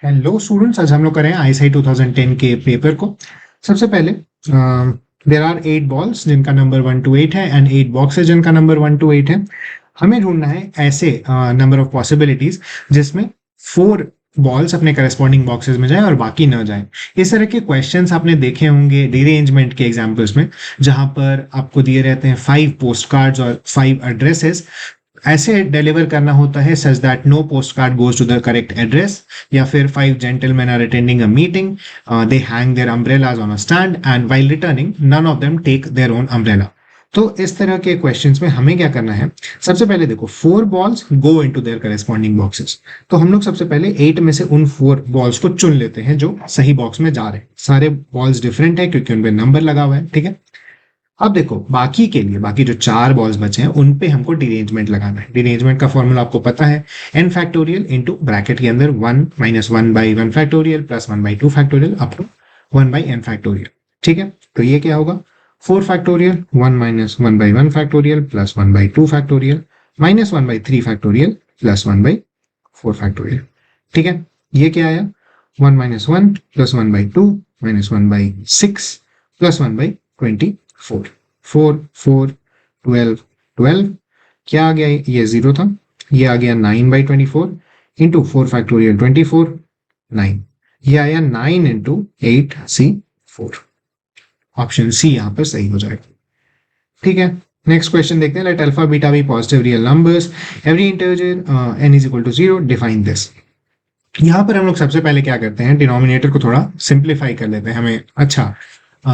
Hello students, आज हम लोग करें आईएसआई 2010 के पेपर को। सबसे पहले देर आर 8 बॉल्स जिनका नंबर 1 to 8 है एंड 8 बॉक्सेस जिनका नंबर 1 to 8 है। हमें ढूंढना है ऐसे नंबर ऑफ पॉसिबिलिटीज जिसमें 4 बॉल्स अपने करस्पॉन्डिंग बॉक्सेस में जाएं और बाकी न जाएं। इस तरह के क्वेश्चंस आपने देखे होंगे रीअरेंजमेंट के एग्जाम्पल्स में, जहां पर आपको दिए रहते हैं 5 पोस्ट कार्ड्स और 5 एड्रेसेस। ऐसे डिलीवर करना होता है such that no post card goes to the correct address, या फिर 5 gentleman are attending a meeting, they hang their umbrellas on a stand and while returning none of them take their own umbrella. तो इस तरह के questions में हमें क्या करना है, सबसे पहले देखो 4 balls go into their corresponding boxes. तो हम लोग सबसे पहले 8 में से उन 4 बॉल्स को चुन लेते हैं जो सही बॉक्स में जा रहे हैं। सारे बॉल्स डिफरेंट है क्योंकि उनपे नंबर लगा हुआ है, ठीक है। अब देखो बाकी के लिए, बाकी जो 4 बॉल्स बचे हैं उन पे हमको डिरेंजमेंट लगाना है। डिरेंजमेंट का फॉर्मूला आपको पता है, एन फैक्टोरियल इंटू ब्रैकेट के अंदर 1 - 1/1 factorial plus 1/2 factorial up to 1/n factorial. ठीक है, तो ये क्या होगा, 4 factorial 1 - 1/1 factorial plus 1/2 factorial minus 1/3 factorial plus 1/4 factorial. ठीक है, ये क्या आया, 1 - 1 प्लस 1/2 माइनस 1/6 प्लस 1/24। 4 4 12 12 क्या आ गया, ये 0 था, ये आ गया 9/24 इंटू 4 फैक्टोरियल 24 9। ये आया 9 इंटू 8C4। ऑप्शन सी यहां पर सही हो जाएगा। ठीक है, नेक्स्ट क्वेश्चन देखते हैं। Let alpha beta be positive real numbers, every integer n is equal to 0, define this. यहां पर हम लोग सबसे पहले क्या करते हैं, डिनोमिनेटर को थोड़ा सिंप्लीफाई कर लेते हैं, हमें अच्छा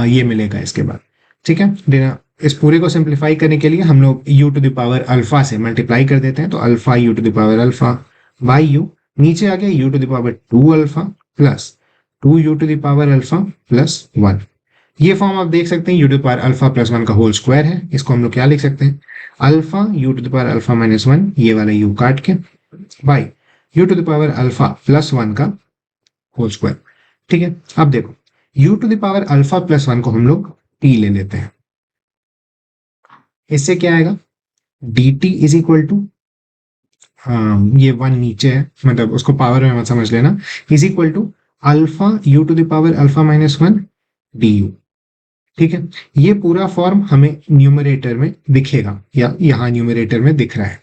ये मिलेगा इसके बाद। ठीक है, इस पूरे को सिंप्लीफाई करने के लिए हम लोग u to the power alpha से मल्टीप्लाई कर देते हैं, तो alpha u to the power alpha by u, नीचे आ गया u to the power 2 alpha plus 2u to the power alpha plus 1। ये फॉर्म आप देख सकते हैं, u to the power alpha plus 1 का होल स्क्वायर है। इसको हम लोग क्या लिख सकते हैं, alpha u to the power alpha minus 1, ये वाला u काट के, by u to the power alpha plus 1 का होल स्क्वायर। ठीक है, अब देखो u to the power alpha plus 1 को हम लोग t ले लेते हैं। इससे क्या आएगा, dt इज इक्वल टू, ये 1 नीचे है मतलब उसको पावर में मत समझ लेना, is equal to alpha u to the power alpha minus 1 du। ठीक है, ये पूरा फॉर्म हमें न्यूमरेटर में दिखेगा या यहाँ न्यूमरेटर में दिख रहा है।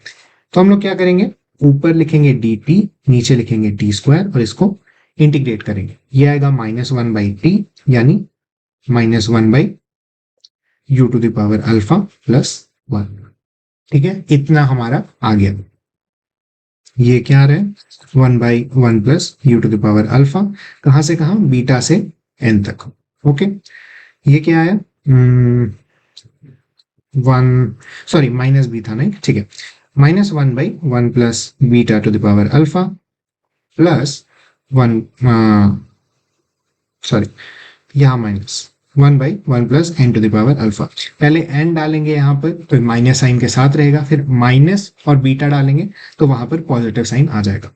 तो हम लोग क्या करेंगे, ऊपर लिखेंगे dt, नीचे लिखेंगे t स्क्वायर और इसको इंटीग्रेट करेंगे। ये आएगा -1/t यानी -1/u to the power alpha plus 1। ठीक है, इतना हमारा आ गया। ये क्या आ रहा है, 1/1 plus u to the power alpha, कहां से कहां, बीटा से n तक। ओके, ये क्या आया, 1, सॉरी माइनस बी था नहीं, ठीक है, -1/1 plus beta to the power alpha plus 1, sorry यहाँ -1/1 plus n to the power alpha. पहले n डालेंगे यहाँ पर तो माइनस साइन के साथ रहेगा, फिर माइनस और बीटा डालेंगे तो वहां पर पॉजिटिव साइन आ जाएगा।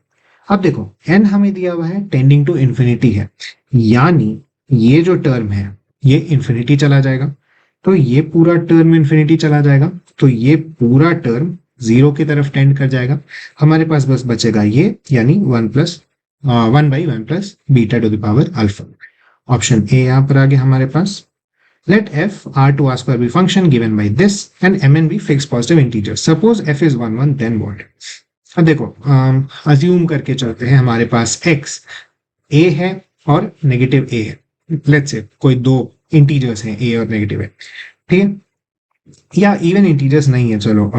अब देखो n हमें दिया हुआ है टेंडिंग टू इन्फिनिटी है, यानी ये जो टर्म है ये इन्फिनिटी चला जाएगा, तो ये पूरा टर्म इन्फिनिटी चला जाएगा, तो ये पूरा टर्म 0 की तरफ टेंड कर जाएगा। हमारे पास बस बचेगा ये, यानी 1/1 plus beta to the power alpha. Option A यहाँ पर आ गया हमारे पास। Let f R2 R square be function given by this and mn be fixed positive integer. Suppose f is 1 1 then what? अब देखो अज्यूम करके चलते हैं, हमारे पास x a है और नेगेटिव a है। लेट्स से कोई दो इंटीजर्स हैं a और नेगेटिव है, ठीक है, या इवन इंटीजर्स नहीं है, चलो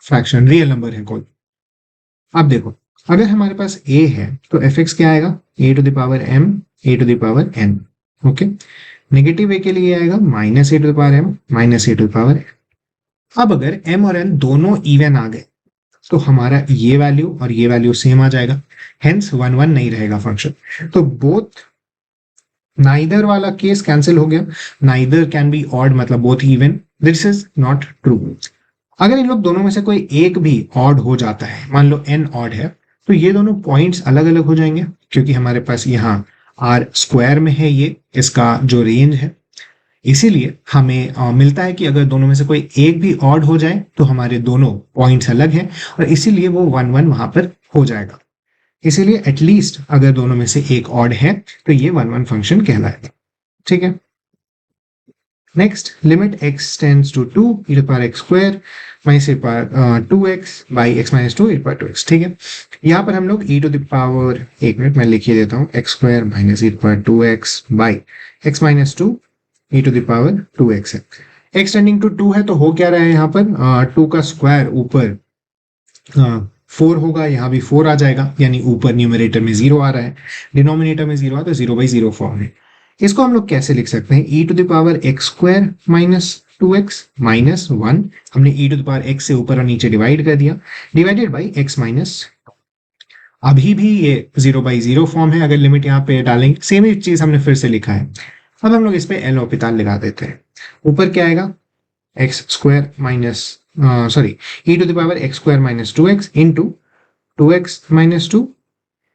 फ्रैक्शन रियल नंबर है कोई। अब देखो अगर हमारे पास a है तो fx क्या आएगा, a to the power m a to the power n। Okay, negative a के लिए आएगा -a to the power m minus a to the power n। अब अगर m और n दोनों इवन आ गए तो हमारा ये वैल्यू और ये वैल्यू सेम आ जाएगा, हेंस 1 1 नहीं रहेगा फंक्शन। तो बोथ नाइदर वाला केस कैंसिल हो गया, नाइदर कैन बी ऑड मतलब both even, this is not true. अगर इन लोग दोनों में से कोई एक भी ऑड हो जाता है, मान लो n ऑड है, तो ये दोनों पॉइंट्स अलग अलग हो जाएंगे, क्योंकि हमारे पास यहाँ r स्क्वायर में है ये इसका जो रेंज है, इसीलिए हमें मिलता है कि अगर दोनों में से कोई एक भी ऑड हो जाए तो हमारे दोनों पॉइंट्स अलग हैं और इसीलिए वो 1 1 वहां पर हो जाएगा। इसीलिए एटलीस्ट अगर दोनों में से एक ऑड है तो ये 1 1 फंक्शन कहलाएगा। ठीक है, next limit x tends to 2 e to power x square minus e to power 2x by x minus 2 e to power 2x। ठीक है, यहाँ पर हम लोग e to the power, एक मिनट मैं लिखिए देता हूँ, x square minus e to power 2x by x minus 2 e to the power 2x है। x टेंडिंग टू 2 है तो हो क्या रहा है यहाँ पर 2 का स्क्वायर ऊपर 4 होगा, यहाँ भी 4 आ जाएगा, यानी ऊपर न्यूमरेटर में 0 आ रहा है, डिनोमिनेटर में 0 आ तो 0/0 फॉर्म है। इसको हम लोग कैसे लिख सकते हैं, e to the power x square minus 2x minus 1, हमने e to the power x से ऊपर और नीचे डिवाइड कर दिया, डिवाइडेड बाई x माइनस, अभी भी ये 0/0 फॉर्म है। अगर लिमिट यहाँ पे डालेंगे, सेम ही चीज हमने फिर से लिखा है। अब हम लोग इस पे एल ऑपिताल लगा देते हैं। ऊपर क्या आएगा, x square minus sorry e to the power x square minus 2x into 2x minus 2,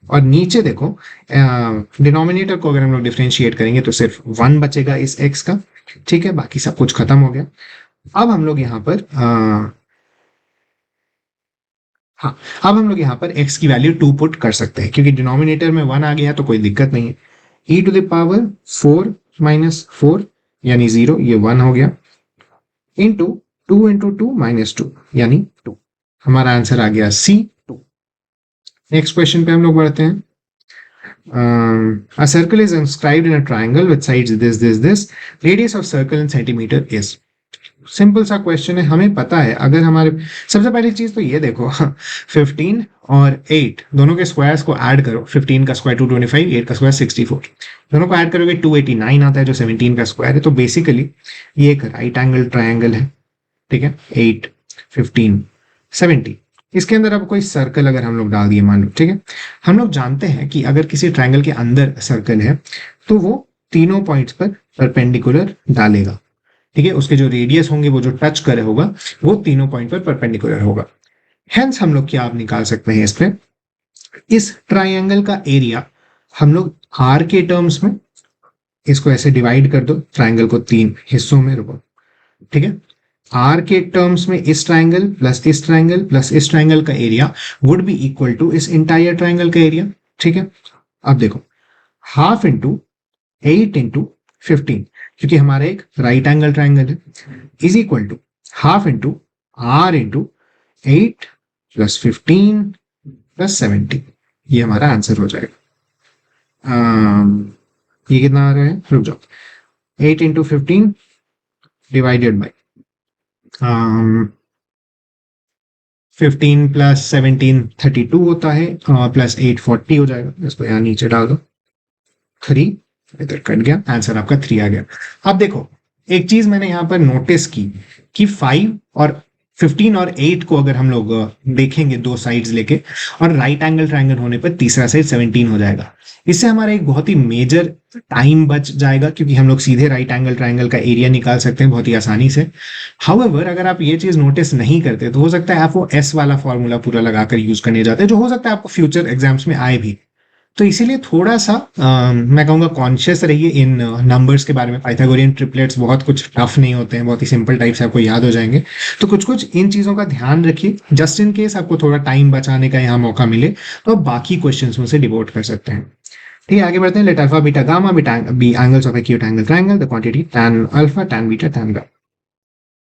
और नीचे देखो डिनोमिनेटर को अगर हम लोग डिफरेंशिएट करेंगे तो सिर्फ 1 बचेगा इस x का। ठीक है, बाकी सब कुछ खत्म हो गया। अब हम लोग यहाँ पर हाँ, अब हम लोग यहाँ पर x की वैल्यू 2 पुट कर सकते हैं, क्योंकि डिनोमिनेटर में 1 आ गया तो कोई दिक्कत नहीं है। e to the power 4 minus 4 यानी 0, ये 1 हो गया, इंटू 2 इंटू 2 माइनस 2 यानी 2। हमारा आंसर आ गया C2। नेक्स्ट क्वेश्चन पे हम लोग बढ़ते हैं। A circle is inscribed in a triangle with sides this. Radius of circle in centimeter is। Simple सा क्वेश्चन है, हमें पता है। अगर हमारे सबसे पहली चीज तो ये देखो 15 और 8 दोनों के स्क्वायर्स को ऐड करो, 15 का स्क्वायर 225, 8 का स्क्वायर 64, दोनों को ऐड करोगे 289 आता है जो 17 का स्क्वायर है। तो बेसिकली ये एक राइट एंगल ट्राइंगल है। ठीक है, 8 15 70, इसके अंदर अब कोई सर्कल अगर हम लोग डाल दिए मान लो, ठीक है, हम लोग जानते हैं कि अगर किसी ट्रायंगल के अंदर सर्कल है तो वो तीनों पॉइंट्स पर परपेंडिकुलर डालेगा। ठीक है, उसके जो रेडियस होंगे, वो जो टच करे होगा, वो तीनों पॉइंट पर परपेंडिकुलर होगा। हेंस हम लोग क्या आप निकाल सकते हैं, इसमें इस ट्राइंगल का एरिया हम लोग आर के टर्म्स में इसको ऐसे डिवाइड कर दो, ट्राइंगल को 3 हिस्सों में रुको। ठीक है, आर के टर्म्स में इस ट्राइंगल प्लस इस ट्राइंगल प्लस इस ट्राइंगल का area would be equal to इस इंटायर ट्राइंगल का एरिया। ठीक है, अब देखो हाफ इंटू 8 इंटू 15, क्योंकि हमारा एक राइट एंगल ट्राइंगल है, is equal to half into r into 8 plus 15 plus 70। ये हमारा आंसर हो जाएगा। ये कितना आ रहा है, रुक जाओ, 8 इंटू 15 डिवाइडेड बाई 15 प्लस 17 32 होता है, प्लस 8 40 हो जाएगा। इसको यहाँ नीचे डाल दो, 3 इधर कट गया, आंसर आपका 3 आ गया। अब देखो एक चीज मैंने यहाँ पर नोटिस की कि 5 और 15 और 8 को अगर हम लोग देखेंगे दो साइड्स लेके, और राइट एंगल ट्राइंगल होने पर तीसरा साइड 17 हो जाएगा। इससे हमारा एक बहुत ही मेजर टाइम बच जाएगा, क्योंकि हम लोग सीधे राइट एंगल ट्राइंगल का एरिया निकाल सकते हैं बहुत ही आसानी से। हाउएवर अगर आप ये चीज नोटिस नहीं करते तो हो सकता है आप वो एस वाला फॉर्मूला पूरा लगाकर यूज करने जाते हैं, जो हो सकता है आपको फ्यूचर एग्जाम्स में आए भी। तो इसीलिए थोड़ा सा मैं कहूँगा कॉन्शियस रहिए इन नंबर्स के बारे में। पाइथागोरियन ट्रिपलेट्स बहुत कुछ टफ नहीं होते हैं, बहुत ही सिंपल टाइप से आपको याद हो जाएंगे। तो कुछ कुछ इन चीज़ों का ध्यान रखिए, जस्ट इन केस आपको थोड़ा टाइम बचाने का यहाँ मौका मिले तो आप बाकी क्वेश्चंस में से डिवोट कर सकते हैं। ठीक है, आगे बढ़ते हैं। Let alpha beta gamma be angles of acute angle triangle, the quantity tan alpha tan beta tan gamma.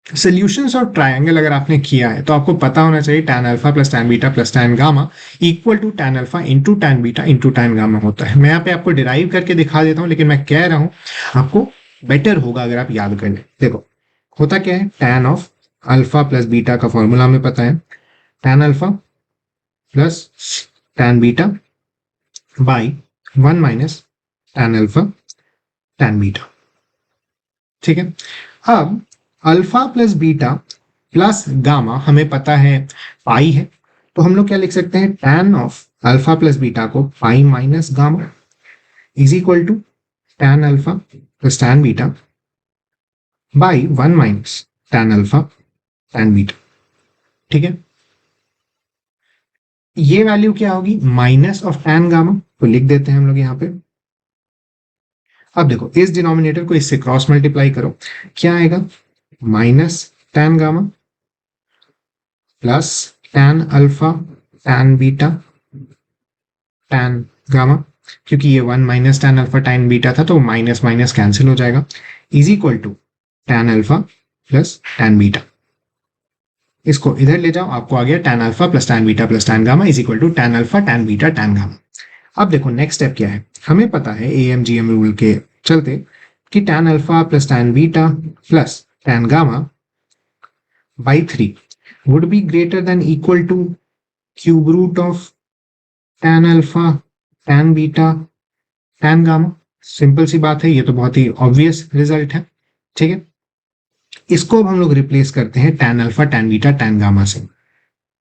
Solutions और ट्रायंगल अगर आपने किया है तो आपको पता होना चाहिए tan alpha plus tan beta plus tan gamma equal to tan alpha into tan beta into tan gamma होता है। मैं यहाँ पे आपको डिराइव करके दिखा देता हूँ, लेकिन मैं कह रहा हूँ आपको बेटर होगा अगर आप याद कर लें। देखो होता क्या है, tan of alpha plus beta का फॉर्मूला हमें पता है, tan alpha plus tan beta by 1 minus tan alpha tan beta. ठीक है, अब alpha plus beta plus gamma हमें पता है पाई है, तो हम लोग क्या लिख सकते हैं, tan of alpha plus beta को pi minus gamma is equal to tan alpha plus tan beta by 1 minus tan alpha tan beta. ठीक है, ये वैल्यू क्या होगी, माइनस ऑफ tan गामा, तो लिख देते हैं हम लोग यहाँ पे। अब देखो इस डिनोमिनेटर को इससे क्रॉस मल्टीप्लाई करो, क्या आएगा, minus tan gamma plus tan alpha tan beta tan gamma, क्योंकि ये 1 minus tan alpha tan beta था तो माइनस माइनस कैंसिल हो जाएगा, is equal to tan alpha plus tan beta. इसको इधर ले जाओ, आपको आ गया tan alpha plus tan beta plus tan gamma is equal to tan alpha tan beta tan gamma. अब देखो नेक्स्ट स्टेप क्या है, हमें पता है AMGM रूल के चलते कि tan alpha plus tan beta plus tan gamma by 3 would be greater than equal to cube root of tan alpha tan beta tan gamma. Simple सी बात है, ये तो बहुत ही ऑब्वियस रिजल्ट है। ठीक है, इसको अब हम लोग रिप्लेस करते हैं tan alpha tan beta tan gamma से,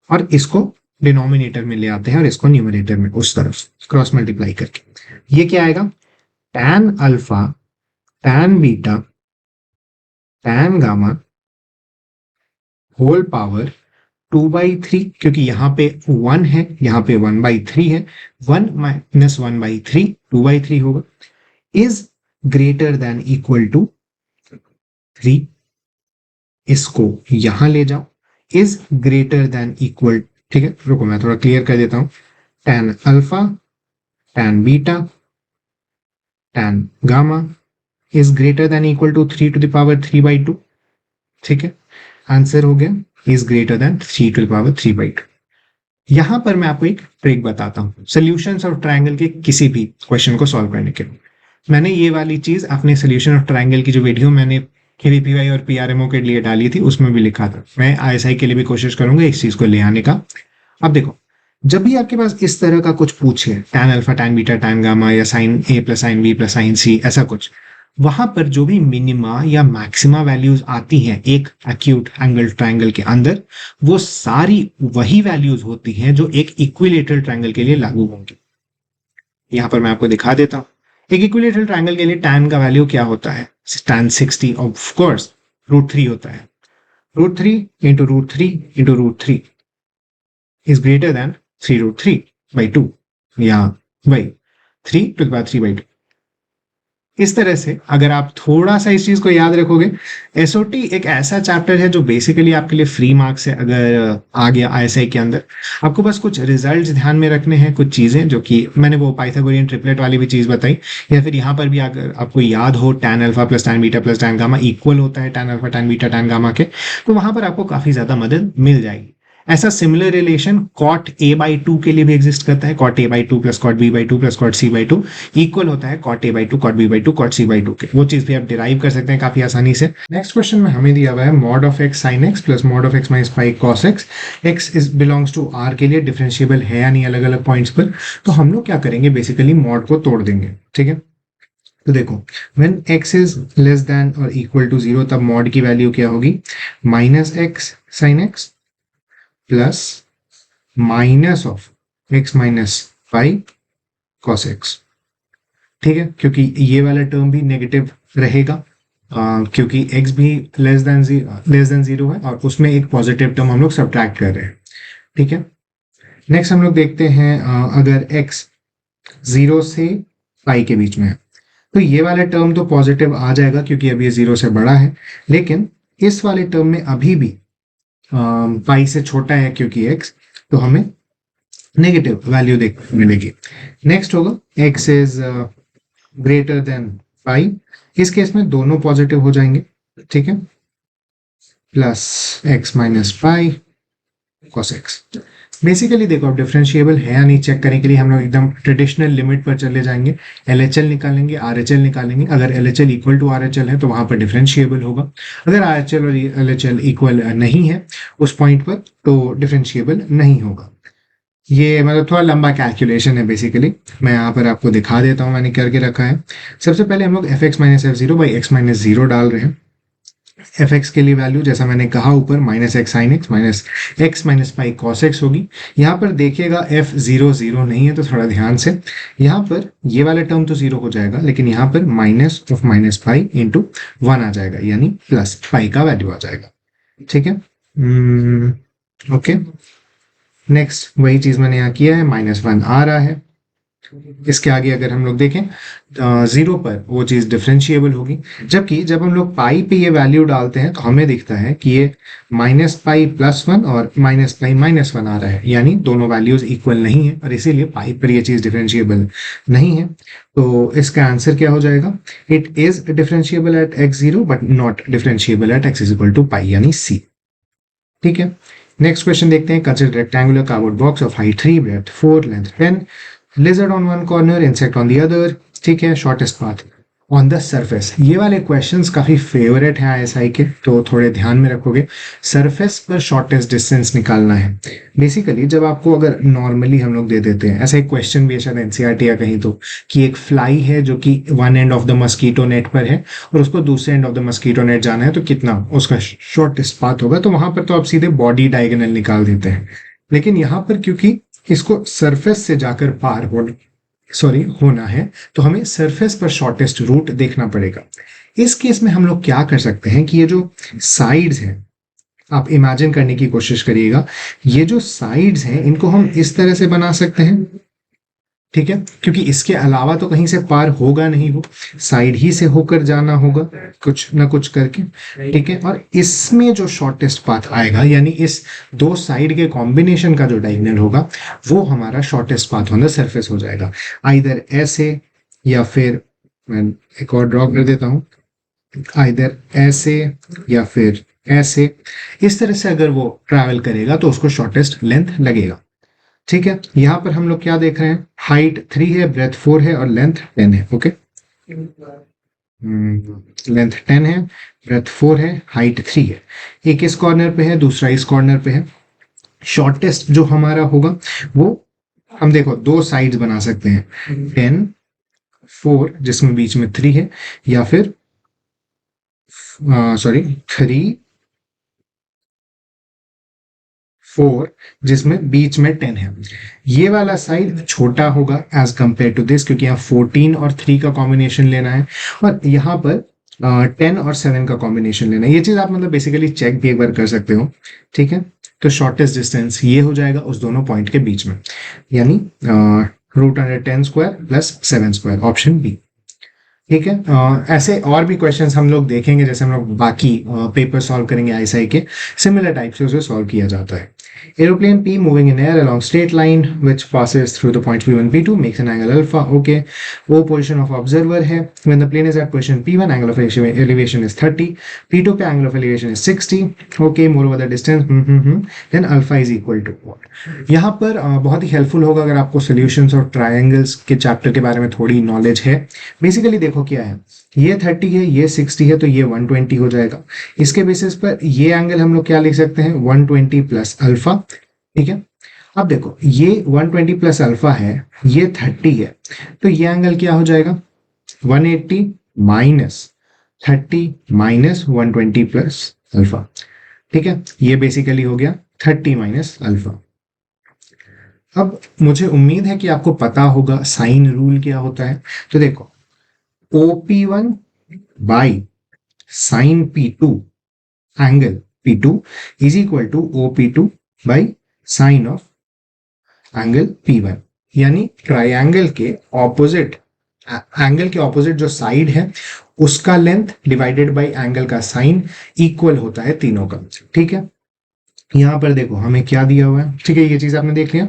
और इसको डिनोमिनेटर में ले आते हैं और इसको न्यूमरेटर में उस तरफ क्रॉस मल्टीप्लाई करके ये क्या आएगा, tan alpha tan beta tan gamma whole power 2/3, क्योंकि यहाँ पे 1 है, यहाँ पे 1/3 है, 1 माइनस 1/3 2/3 होगा, is greater than equal to 3। इसको यहां ले जाओ, इज ग्रेटर देन इक्वल, ठीक है रुको मैं थोड़ा क्लियर कर देता हूं, tan alpha tan beta tan gamma is greater than equal to 3 to the power 3/2। ठीक है, आंसर हो गया is greater than 3 to the power 3/2। यहां पर मैं आपको एक ट्रिक बताता हूं सोल्यूशंस ऑफ ट्रायंगल के किसी भी क्वेश्चन को सॉल्व करने के लिए। मैंने ये वाली चीज अपने सोल्यूशन ऑफ ट्रायंगल की जो वीडियो मैंने KVPY और PRMO के लिए डाली थी उसमें भी लिखा था, मैं ISI के लिए भी कोशिश करूंगा इस चीज को ले आने का। अब देखो, जब भी आपके पास इस तरह का कुछ पूछे tan alpha tan beta tan gamma या sin A plus sin B plus sin C ऐसा कुछ, वहां पर जो भी मिनिमा या मैक्सिमा वैल्यूज आती हैं एक एक्यूट एंगल ट्रायंगल के अंदर, वो सारी वही वैल्यूज होती हैं जो एक इक्विलेटरल ट्रायंगल के लिए लागू होंगी। यहां पर मैं आपको दिखा देता हूं, एक इक्विलेटरल ट्रायंगल के लिए tan का वैल्यू क्या होता है, tan 60 ऑफ कोर्स √3 होता है, √3 into √3 into √3 is greater then 3√3/2 या बाई 3 टू द पावर 3/2। इस तरह से अगर आप थोड़ा सा इस चीज को याद रखोगे, एसओटी एक ऐसा चैप्टर है जो बेसिकली आपके लिए फ्री मार्क्स है। अगर आ गया ISI के अंदर, आपको बस कुछ रिजल्ट्स ध्यान में रखने हैं, कुछ चीजें जो कि मैंने वो पाइथागोरियन ट्रिपलेट वाली भी चीज बताई, या फिर यहाँ पर भी अगर आपको याद हो tan alpha plus tan beta plus tan gamma equal होता है tan alpha tan beta tan gamma के, तो वहां पर आपको काफी ज्यादा मदद मिल जाएगी। ऐसा सिमिलर रिलेशन cot A/2 के लिए भी एग्जिस्ट करता है, cot A/2 plus cot B/2 plus cot C/2 equal होता है cot A/2 cot B/2 cot C/2 के। वो चीज भी आप डिराइव कर सकते हैं काफी आसानी से। नेक्स्ट क्वेश्चन में हमें दिया हुआ है mod of x sin x plus mod of x minus pi cos x, x is belongs to r के लिए डिफरेंशिएबल है या नहीं अलग अलग पॉइंट्स पर। तो हम लोग क्या करेंगे, बेसिकली मॉड को तोड़ देंगे। ठीक है, तो देखो when x is less than or equal to 0 तब मॉड की वैल्यू क्या होगी, minus x sin x plus minus of x minus pi cos x। ठीक है, क्योंकि ये वाला टर्म भी नेगेटिव रहेगा, क्योंकि x भी लेस देन जीरो है और उसमें एक पॉजिटिव टर्म हम लोग सब्ट्रैक्ट कर रहे हैं। ठीक है, नेक्स्ट हम लोग देखते हैं अगर x 0 से पाई के बीच में है तो ये वाला टर्म तो पॉजिटिव आ जाएगा क्योंकि अभी ये 0 से बड़ा है, लेकिन इस वाले टर्म में अभी भी पाई से छोटा है क्योंकि x, तो हमें नेगेटिव वैल्यू देखने मिलेगी। नेक्स्ट होगा x is greater than pi, इस केस में दोनों पॉजिटिव हो जाएंगे। ठीक है, plus x minus pi cos x। Basically देखो, अब डिफरेंशिएबल है या नहीं चेक करने के लिए हम लोग एकदम ट्रेडिशनल लिमिट पर चले जाएंगे, LHL निकालेंगे, RHL निकालेंगे। अगर LHL इक्वल टू RHL है तो वहां पर डिफरेंशिएबल होगा, अगर RHL और LHL इक्वल नहीं है उस पॉइंट पर तो डिफरेंशिएबल नहीं होगा। ये मतलब थोड़ा लंबा कैलकुलेशन है, बेसिकली मैं यहाँ पर आपको दिखा देता हूँ मैंने करके रखा है। सबसे पहले हम लोग fx minus f0 by x minus 0 डाल रहे हैं। fx के लिए वैल्यू जैसा मैंने कहा ऊपर minus x sine x minus x minus pi cos x होगी। यहाँ पर देखिएगा f0 0 नहीं है तो थोड़ा ध्यान से, यहाँ पर ये वाला टर्म तो 0 हो जाएगा, लेकिन यहाँ पर minus of minus pi into 1 आ जाएगा, यानी प्लस पाई का वैल्यू आ जाएगा। ठीक है, ओके, नेक्स्ट वही चीज मैंने यहाँ किया है, -1 आ रहा है, इसके आगे अगर हम लोग देखें 0 पर वो चीज़ डिफरेंशिएबल होगी, जबकि जब हम लोग पाई पे ये वैल्यू डालते हैं तो हमें दिखता है कि ये -π+1 और -π-1 आ रहा है, यानी दोनों वैल्यूज इक्वल नहीं है और इसीलिए पाई पर ये चीज़ डिफरेंशिएबल नहीं है। तो इसका आंसर क्या हो जाएगा? It is differentiable eight x0 but not differentiable eight x=π, यानी सी। ठीक है, नेक्स्ट क्वेश्चन देखते हैं। Consider rectangular cardboard box of height 3, breadth 4, length 10, lizard on one corner, insect on the other। ठीक है, shortest path on the surface. ये वाले questions काफी फेवरेट हैं आईएसआई के, तो थोड़े ध्यान में रखोगे। सरफेस पर शॉर्टेस्ट डिस्टेंस निकालना है। बेसिकली जब आपको अगर नॉर्मली हम लोग दे देते हैं, ऐसा एक क्वेश्चन भी है शायद एनसीईआरटी या कहीं तो, कि एक फ्लाई है जो कि one end of the mosquito net पर है और उसको दूसरे end of the mosquito net जाना है, तो कितना उसका शॉर्टेस्ट पाथ होगा, तो वहां पर तो आप सीधे बॉडी डायगोनल निकाल देते हैं। लेकिन यहां पर क्योंकि इसको सरफेस से जाकर पार होना है, तो हमें सरफेस पर शॉर्टेस्ट रूट देखना पड़ेगा। इस केस में हम लोग क्या कर सकते हैं कि ये जो साइड्स हैं, आप इमेजिन करने की कोशिश करिएगा, ये जो साइड्स हैं इनको हम इस तरह से बना सकते हैं। ठीक है, क्योंकि इसके अलावा तो कहीं से पार होगा नहीं, वो साइड ही से होकर जाना होगा कुछ ना कुछ करके। ठीक है, और इसमें जो शॉर्टेस्ट पाथ आएगा, यानी इस दो साइड के कॉम्बिनेशन का जो डायगोनल होगा, वो हमारा shortest path on the surface हो जाएगा। आइदर ऐसे या फिर मैं एक और ड्रॉ कर देता हूं, आइदर ऐसे या फिर ऐसे। इस तरह से अगर वो ट्रैवल करेगा तो उसको शॉर्टेस्ट लेंथ लगेगा। ठीक है, यहां पर हम लोग क्या देख रहे हैं? हाइट 3 है, ब्रेथ 4 है और लेंथ 10 है। ओके, लेंथ 10 है, ब्रेथ 4 है, हाइट 3 है। एक इस कॉर्नर पे है, दूसरा इस कॉर्नर पे है। शॉर्टेस्ट जो हमारा होगा वो हम देखो दो साइड्स बना सकते हैं, 10 4 जिसमें बीच में 3 है, या फिर 3 4 जिसमें बीच में 10 है। ये वाला साइड छोटा होगा एज कंपेयर टू दिस, क्योंकि यहाँ 14 और 3 का कॉम्बिनेशन लेना है और यहाँ पर 10 और 7 का कॉम्बिनेशन लेना है। ये चीज आप मतलब बेसिकली चेक भी एक बार कर सकते हो। ठीक है, तो शॉर्टेस्ट डिस्टेंस ये हो जाएगा उस दोनों पॉइंट के बीच में, यानी √10² + 7², ऑप्शन बी। ठीक है, ऐसे और भी क्वेश्चंस हम लोग देखेंगे, जैसे हम लोग बाकी पेपर सॉल्व करेंगे आईएसआई के, सिमिलर टाइप से उसे सॉल्व किया जाता है। Aeroplane P moving in air along straight line which passes through the point P1 P2 makes an angle alpha। Okay, वो position of observer है। When the plane is at position P1 angle of elevation is 30, P2 पे angle of elevation is 60। Okay, moreover the distance then alpha is equal to what? यहाँ पर बहुत ही helpful होगा अगर आपको solutions और triangles के चैप्टर के बारे में थोड़ी नॉलेज है। बेसिकली देखो क्या है, ये 30 है, ये 60 है, तो ये 120 हो जाएगा। इसके बेसिस पर ये एंगल हम लोग क्या लिख सकते हैं? 120 + अल्फा। ठीक है, अब देखो ये 120 + अल्फा है, ये 30 है, तो ये एंगल क्या हो जाएगा? 180 - 30 - 120 + अल्फा। ठीक है, ये बेसिकली हो गया 30 - अल्फा। अब मुझे उम्मीद है कि आपको पता होगा साइन रूल क्या होता है। तो देखो OP1 by sin P2 angle P2 is equal to OP2 by sine of angle P1, यानी ट्राइंगल के ऑपोजिट एंगल के ऑपोजिट जो साइड है उसका लेंथ डिवाइडेड बाय एंगल का साइन इक्वल होता है तीनों का। ठीक है, यहां पर देखो हमें क्या दिया हुआ है। ठीक है, ये चीज आपने देख लिया।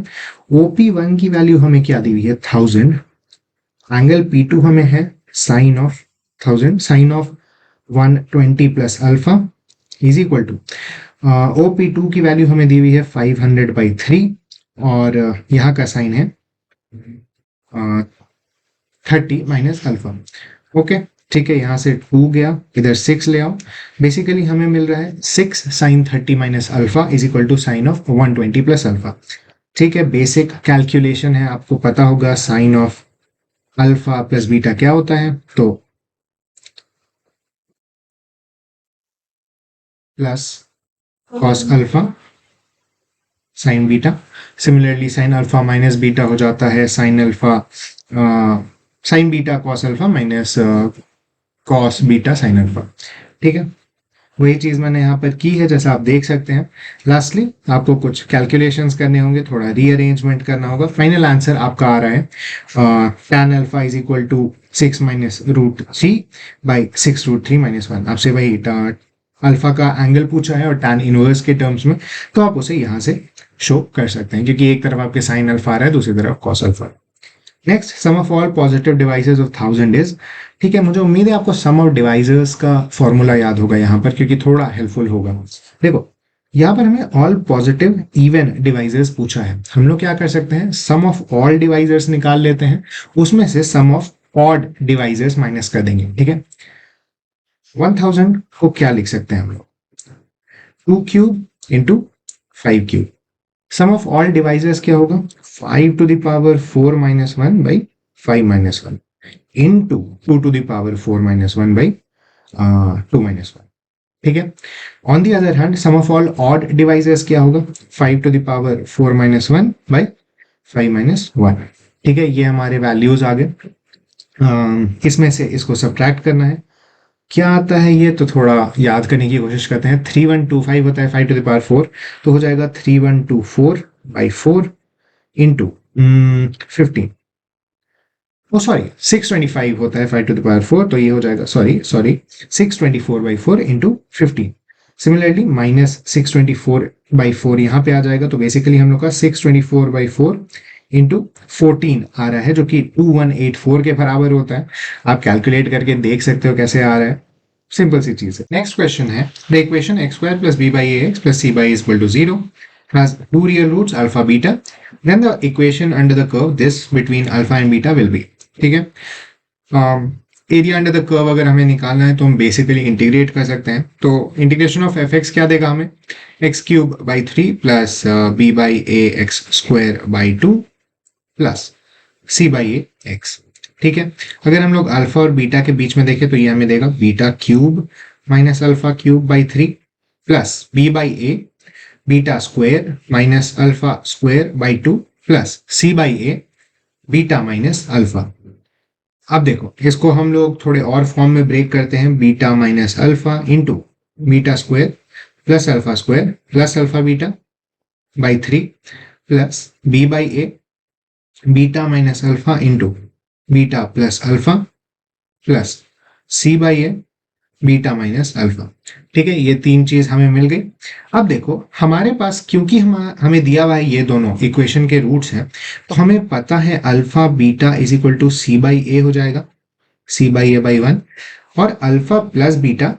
OP1 की वैल्यू हमें क्या दी हुई है? 1000। एंगल P2 हमें है sine of 1000, sine of 120 + alpha is equal to OP2 की वैल्यू हमें दी हुई है 500/3 और यहाँ का साइन है 30 - अल्फा। ओके, ठीक है, यहाँ से 2 गया, इधर 6 ले आओ। बेसिकली हमें मिल रहा है 6 sin 30 - alpha is equal to sine of 120 + alpha. ठीक है, बेसिक कैलकुलेशन है, आपको पता होगा साइन ऑफ अल्फा + बीटा क्या होता है, तो plus cos alpha sign beta. Similarly sine alpha - beta हो जाता है sine alpha sign beta cos alpha minus cos beta sine alpha. ठीक है, वही चीज मैंने यहाँ पर की है, जैसा आप देख सकते हैं। लास्टली आपको कुछ कैलकुलेशंस करने होंगे, थोड़ा रीअरेंजमेंट करना होगा। फाइनल आंसर आपका आ रहा है tan alpha is equal to 6 minus root 3 by 6 root 3 minus 1। आपसे वही अल्फा का एंगल पूछा है और tan इनवर्स के टर्म्स में, तो आप उसे यहाँ से शो कर सकते हैं, क्योंकि एक तरफ आपके साइन अल्फा आ रहा है, दूसरी तरफ cos alpha. Next, sum of all positive divisors of 1000 is. ठीक है, मुझे उम्मीद है आपको सम ऑफ डिवाइसेस का फॉर्मूला याद होगा यहाँ पर, क्योंकि थोड़ा हेल्पफुल होगा। देखो, यहाँ पर हमें ऑल पॉजिटिव इवन डिवाइसेस पूछा है। हम लोग क्या कर सकते हैं, सम ऑफ ऑल डिवाइसेस निकाल लेते हैं, उसमें से सम ऑफ ऑड डिवाइसेस माइनस कर देंगे। ठीक है, 1000 को क्या लिख सकते हैं हम लोग, 2 cube into 5 cube. Sum of all divisors क्या होगा, 5 to the power 4 minus 1 by 5 minus 1 into 2 to the power 4 minus 1 by 2 minus 1। ठीक है, on the other hand sum of all odd divisors क्या होगा, 5 to the power 4 minus 1 by 5 minus 1। ठीक है, ये हमारे वैल्यूज आ गए। इसमें से इसको सब्ट्रैक्ट करना है, क्या आता है ये तो थोड़ा याद करने की कोशिश करते हैं। 3125 होता है 5 टू द पावर 4, तो हो जाएगा 3124 बाई 4 इंटू 15। ओ सॉरी, 625 होता है 5 टू द पावर 4, तो ये हो जाएगा sorry 624 by 4 into 15। Similarly minus 624 by 4 यहाँ पे आ जाएगा, तो बेसिकली हम लोग का 624 बाई 4 इंटू 14 आ रहा है, जो कि 2184 के बराबर होता है। आप कैलकुलेट करके देख सकते हो कैसे आ रहा है, सिंपल सी चीज है। नेक्स्ट क्वेश्चन है, the equation x square plus b by ax plus c by is equal to 0 has two real roots alpha beta, then the equation under the curve this between alpha and beta will be। ठीक है, area under the curve अगर हमें निकालना है तो हम basically integrate कर सकते हैं। तो इंटीग्रेशन ऑफ एफ एक्स क्या देगा हमें, x cube by 3 plus b by a x square by 2 plus c by a x. ठीक है, अगर हम लोग अल्फा और बीटा के बीच में देखें तो ये हमें देगा beta cube minus alpha cube by 3 plus b by a beta square minus alpha square by 2 plus c by a beta minus alpha. अब देखो, इसको हम लोग थोड़े और फॉर्म में ब्रेक करते हैं, beta minus alpha into beta square plus alpha beta by 3 plus b by a beta minus alpha into beta plus alpha plus c by a beta minus alpha. ठीक है, ये तीन चीज हमें मिल गई। अब देखो, हमारे पास क्योंकि हमें दिया हुआ है ये दोनों इक्वेशन के रूट्स हैं, तो हमें पता है alpha beta is equal to c by a हो जाएगा, सी बाई ए बाई 1, और alpha plus beta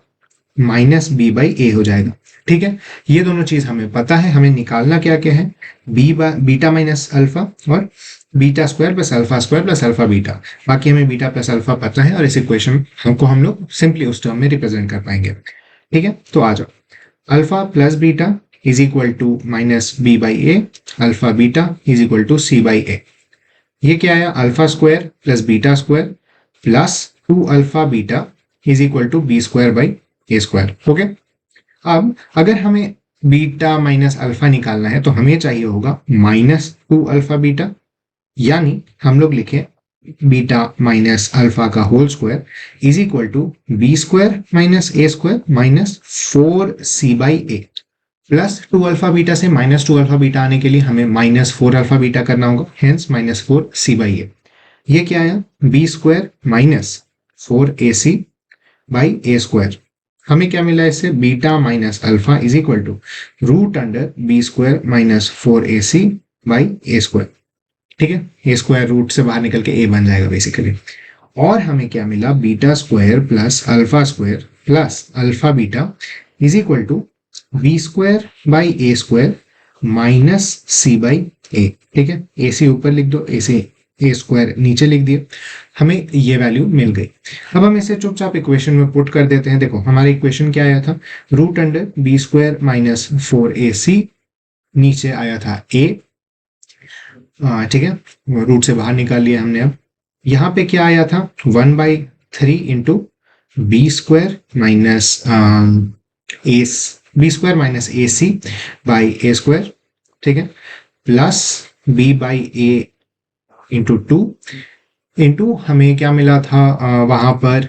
minus b by a हो जाएगा। ठीक है, ये दोनों चीज हमें पता है। हमें निकालना क्या क्या है, बीटा माइनस अल्फा और beta square plus alpha beta. बाकी हमें बीटा प्लस अल्फा पता है, और इस इक्वेशन हमको हम लोग सिंपली उस टर्म में रिप्रेजेंट कर पाएंगे। ठीक है, तो आ जाओ, alpha plus beta is equal to minus b by a, alpha beta is equal to c by a. ये क्या है, alpha square plus beta square plus 2 alpha beta is equal to b square by a square. Okay, अब अगर हमें beta minus alpha निकालना है तो हमें चाहिए होगा माइनस 2 अल्फा बीटा, यानी हम लोग लिखें बीटा माइनस अल्फा का whole square is equal to b square minus a square minus 4 c by a, plus 2 alpha beta से माइनस 2 अल्फा बीटा आने के लिए हमें माइनस 4 अल्फा बीटा करना होगा, hence minus 4 c by a. ये क्या आया, b square minus 4 a c by a square. हमें क्या मिला इससे, beta minus alpha is equal to root under b square minus 4 a c by a square. ठीक है, ए स्क्वायर रूट से बाहर निकल के ए बन जाएगा बेसिकली। और हमें क्या मिला, beta square plus alpha beta is equal to b square by a square minus c by a. ठीक है, ए सी ऊपर लिख दो, ए स्क्वायर नीचे लिख दिए, हमें ये वैल्यू मिल गई। अब हम इसे चुपचाप इक्वेशन में पुट कर देते हैं। देखो, हमारा इक्वेशन क्या आया था, root under b square minus 4 a c, नीचे आया था ए। ठीक है, रूट से बाहर निकाल लिया हमने। अब यहाँ पे क्या आया था, 1/3 into b square minus a c by a square. ठीक है, plus b by a into 2 into हमें क्या मिला था वहां पर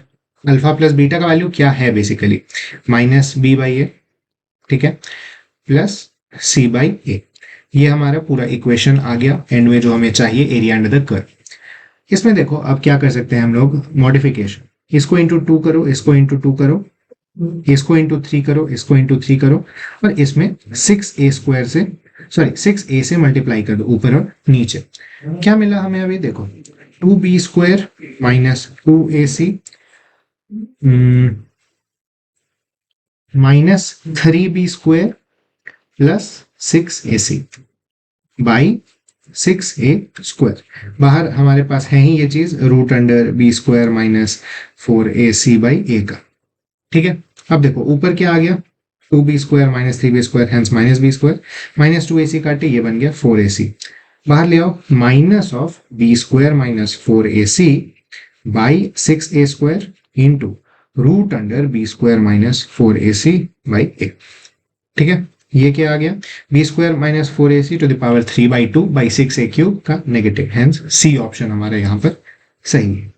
अल्फा प्लस बीटा का वैल्यू क्या है basically, minus b by a, ठीक है, प्लस सी बाई ए। ये हमारा पूरा इक्वेशन आ गया एंड में जो हमें चाहिए एरिया अंडर द कर्व। इसमें देखो अब क्या कर सकते हैं हम लोग, मॉडिफिकेशन, इसको इंटू टू करो, इसको इंटू टू करो, इसको इंटू थ्री करो, इसको इंटू थ्री करो, और इसमें 6a स्क्वायर से, सॉरी 6a से मल्टीप्लाई कर दो ऊपर और नीचे। क्या मिला हमें अभी देखो, 2b square minus 2ac minus 3b square plus 6ac by 6a square. बाहर हमारे पास है ही ये चीज, root under b square minus 4ac by a का, ठीक है। अब देखो ऊपर क्या आ गया, 2b square minus 3b square, hence minus b square, minus 2ac काटे, ये बन गया 4ac। बाहर ले आओ, minus of b square minus 4ac by 6a square into root under b square minus 4ac by a, ठीक है। ये क्या आ गया, b square minus 4ac to the power 3/2 by 6a cube का नेगेटिव, हेंस सी ऑप्शन हमारा यहाँ पर सही है,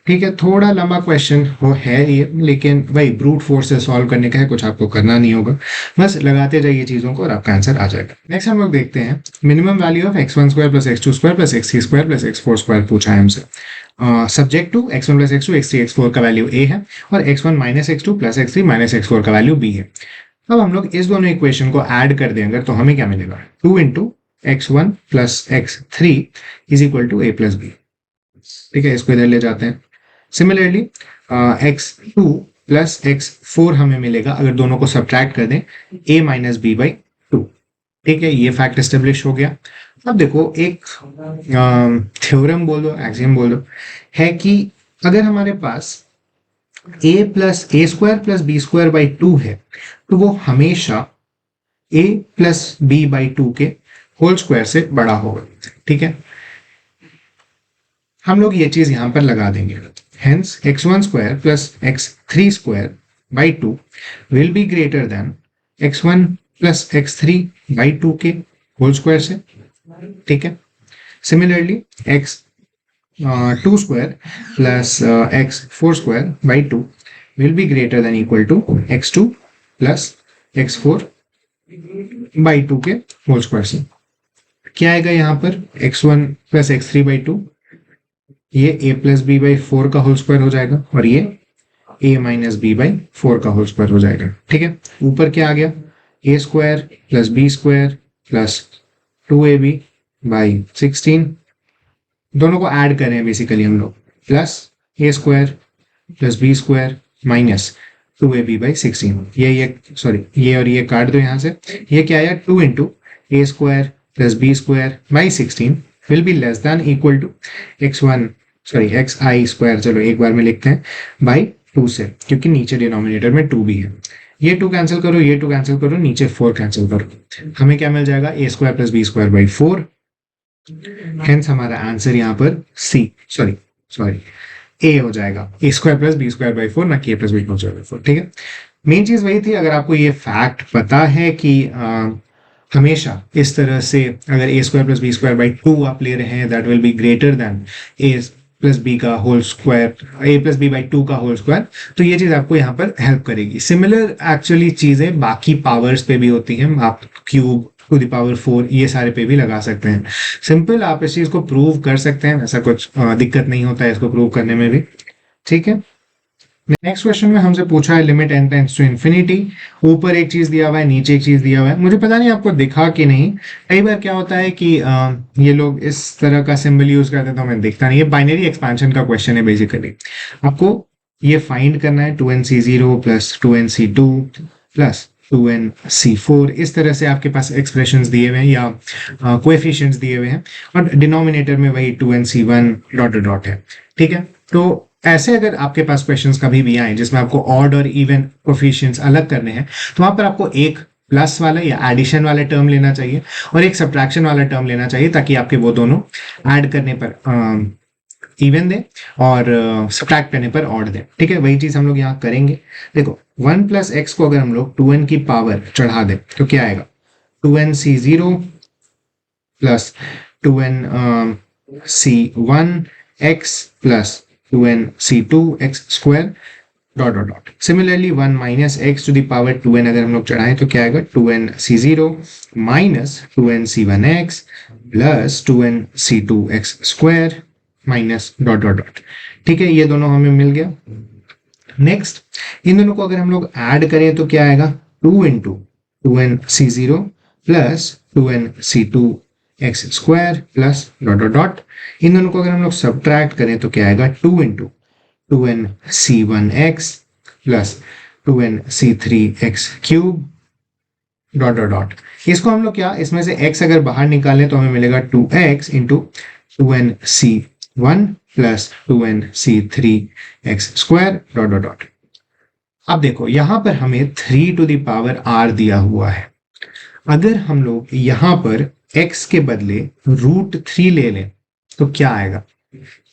ठीक है। थोड़ा लंबा क्वेश्चन हो है ये, लेकिन भाई ब्रूट फोर्स से सॉल्व करने का है, कुछ आपको करना नहीं होगा, बस लगाते जाइए चीजों को और आपका आंसर आ जाएगा। नेक्स्ट हम लोग देखते हैं minimum value of x1 square plus x2 square plus x3 square plus x4 square पूछा है हमसे। Subject to x1 plus x2 x3 x4 का वैल्यू a है और x1 minus x2 plus x3 minus x4 का वैल्यू b है। अब हम लोग इस दोनों इक्वेशन को ऐड कर दें अगर, तो हमें क्या मिलेगा, 2 into x1 plus x3 is equal to a plus b, ठीक है। इसको इधर ले जाते हैं। सिमिलरली x2 प्लस x4 हमें मिलेगा अगर दोनों को सब्ट्रैक्ट कर दें, a माइनस बी बाई 2, ठीक है। ये फैक्ट एस्टेब्लिश हो गया। अब देखो एक थ्योरम बोल दो, एक्सियम बोल दो, है कि अगर हमारे पास a plus a square plus b square by 2 है तो वो हमेशा a प्लस बी बाई 2 के होल स्क्वायर से बड़ा होगा, ठीक है। हम लोग ये चीज यहां पर लगा देंगे, hence x1 square plus x3 square by 2 will be greater than x1 plus x3 by 2 के होल स्क्वायर से, ठीक है। Similarly x2 square plus x4 square by 2 will be greater than equal to x2 plus x4 by 2 के whole square से। क्या आएगा यहाँ पर, x1 plus x3 by 2, ये a प्लस बी बाई 4 का होल स्क्वायर हो जाएगा और ये a माइनस बी बाई 4 का होल स्क्वायर हो जाएगा, ठीक है। ऊपर क्या आ गया, a square plus b square plus 2ab by 16, दोनों को ऐड करें बेसिकली हम लोग, plus a square plus b square minus 2ab by 16, ये सॉरी ये और ये काट दो यहाँ से, ये क्या आया, 2 into a square plus b square by 16 will be less than equal to x1 sorry xi square, चलो एक बार में लिखते हैं, बाई 2 से, क्योंकि नीचे डिनोमिनेटर में 2 भी है। ये 2 कैंसिल करो, ये 2 कैंसिल करो, नीचे 4 कैंसिल करो, हमें क्या मिल जाएगा, a square plus b square by 4, hence हमारा आंसर यहाँ पर सी सॉरी a हो जाएगा, a square plus b square by 4, ना कि a plus b square by 4, ठीक है। मेन चीज वही थी, अगर आपको ये फैक्ट पता है कि हमेशा इस तरह से अगर a square plus b square by 2 आप ले रहे हैं, that will be greater than a plus b का whole square, a plus b by 2 का होल स्क्वायर, तो ये चीज आपको यहाँ पर हेल्प करेगी। सिमिलर एक्चुअली चीजें बाकी पावर्स पे भी होती हैं, आप क्यूब टू द पावर 4 ये सारे पे भी लगा सकते हैं। सिंपल आप इस चीज को प्रूव कर सकते हैं, ऐसा कुछ दिक्कत नहीं होता है इसको प्रूव करने में भी, ठीक है। नेक्स्ट क्वेश्चन में हमसे पूछा है limit n tends to infinity, ऊपर एक चीज दिया हुआ है, नीचे एक चीज दिया हुआ है, मुझे पता नहीं आपको दिखा कि नहीं। कई बार क्या होता है कि ये लोग इस तरह का सिंबल यूज करते हैं तो हमें दिखता नहीं है। बाइनरी एक्सपेंशन का क्वेश्चन है बेसिकली, आपको ये फाइंड करना है 2nc0 plus 2nc2 plus 2nc4, इस तरह से आपके पास एक्सप्रेशंस दिए हुए हैं या कोएफिशिएंट्स दिए हुए हैं और डिनोमिनेटर में वही 2nc1 डॉट डॉट है, ठीक है। तो ऐसे अगर आपके पास क्वेश्चंस कभी भी आए जिसमें आपको ऑड और इवन कोएफिशिएंट्स अलग करने हैं, तो वहां पर आपको एक प्लस वाला या एडिशन वाला टर्म लेना चाहिए और एक सब्ट्रैक्शन वाला टर्म लेना चाहिए, ताकि आपके वो दोनों ऐड करने पर इवन दे और सब्ट्रैक्ट करने पर ऑड दे, ठीक है। वही चीज हम लोग यहाँ करेंगे। देखो 1 प्लस एक्स को अगर हम लोग 2n की पावर चढ़ा दें तो क्या आएगा, 2nc0 plus 2nc1 x plus 2nc2 x square dot dot dot. Similarly 1 minus x to the power 2n अगर हम लोग चढ़ाएं तो क्या आएगा 2n c0 minus 2n c1x plus 2n c2x square minus dot dot dot. ठीक है, ये दोनों हमें मिल गया। नेक्स्ट इन दोनों को अगर हम लोग ऐड करें तो क्या आएगा 2 इंटू 2n c0 प्लस 2n c2 x square plus dot dot dot. इन दोनों को अगर हम लोग सब्ट्रैक्ट करें तो क्या आएगा 2 into 2n c1x plus 2n c3x cube dot dot dot. इसको हम लोग क्या इसमें से x अगर बाहर निकालें तो हमें मिलेगा 2x into 2n c1 plus 2n c3x square dot dot dot. अब देखो यहां पर हमें 3 टू द पावर r दिया हुआ है। अगर हम लोग यहां पर x के बदले √3 ले लें तो क्या आएगा,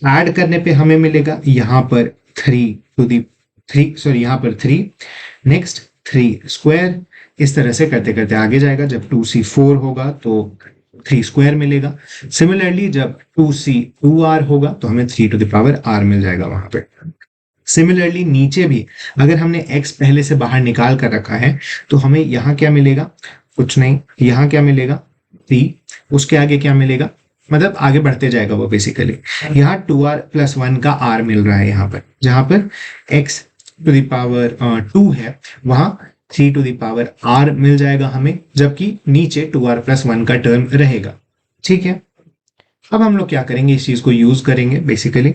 ऐड करने पे हमें मिलेगा यहां पर 3 यहां पर 3 नेक्स्ट 3 स्क्वायर। इस तरह से करते करते आगे जाएगा। जब 2c4 होगा तो 3 स्क्वायर मिलेगा। सिमिलरली जब 2c2r होगा तो हमें 3 टू द पावर r मिल जाएगा वहां पे। सिमिलरली नीचे भी अगर हमने x पहले से बाहर निकाल कर रखा है तो हमें यहाँ क्या मिलेगा, कुछ नहीं, यहाँ क्या मिलेगा 3, उसके आगे क्या मिलेगा, मतलब आगे बढ़ते जाएगा वो बेसिकली। यहाँ 2r प्लस 1 का r मिल रहा है यहाँ पर, जहां पर x टू द पावर 2 है वहां 3 टू द पावर r मिल जाएगा हमें, जबकि नीचे 2r प्लस 1 का टर्म रहेगा। ठीक है, अब हम लोग क्या करेंगे, इस चीज को यूज करेंगे। बेसिकली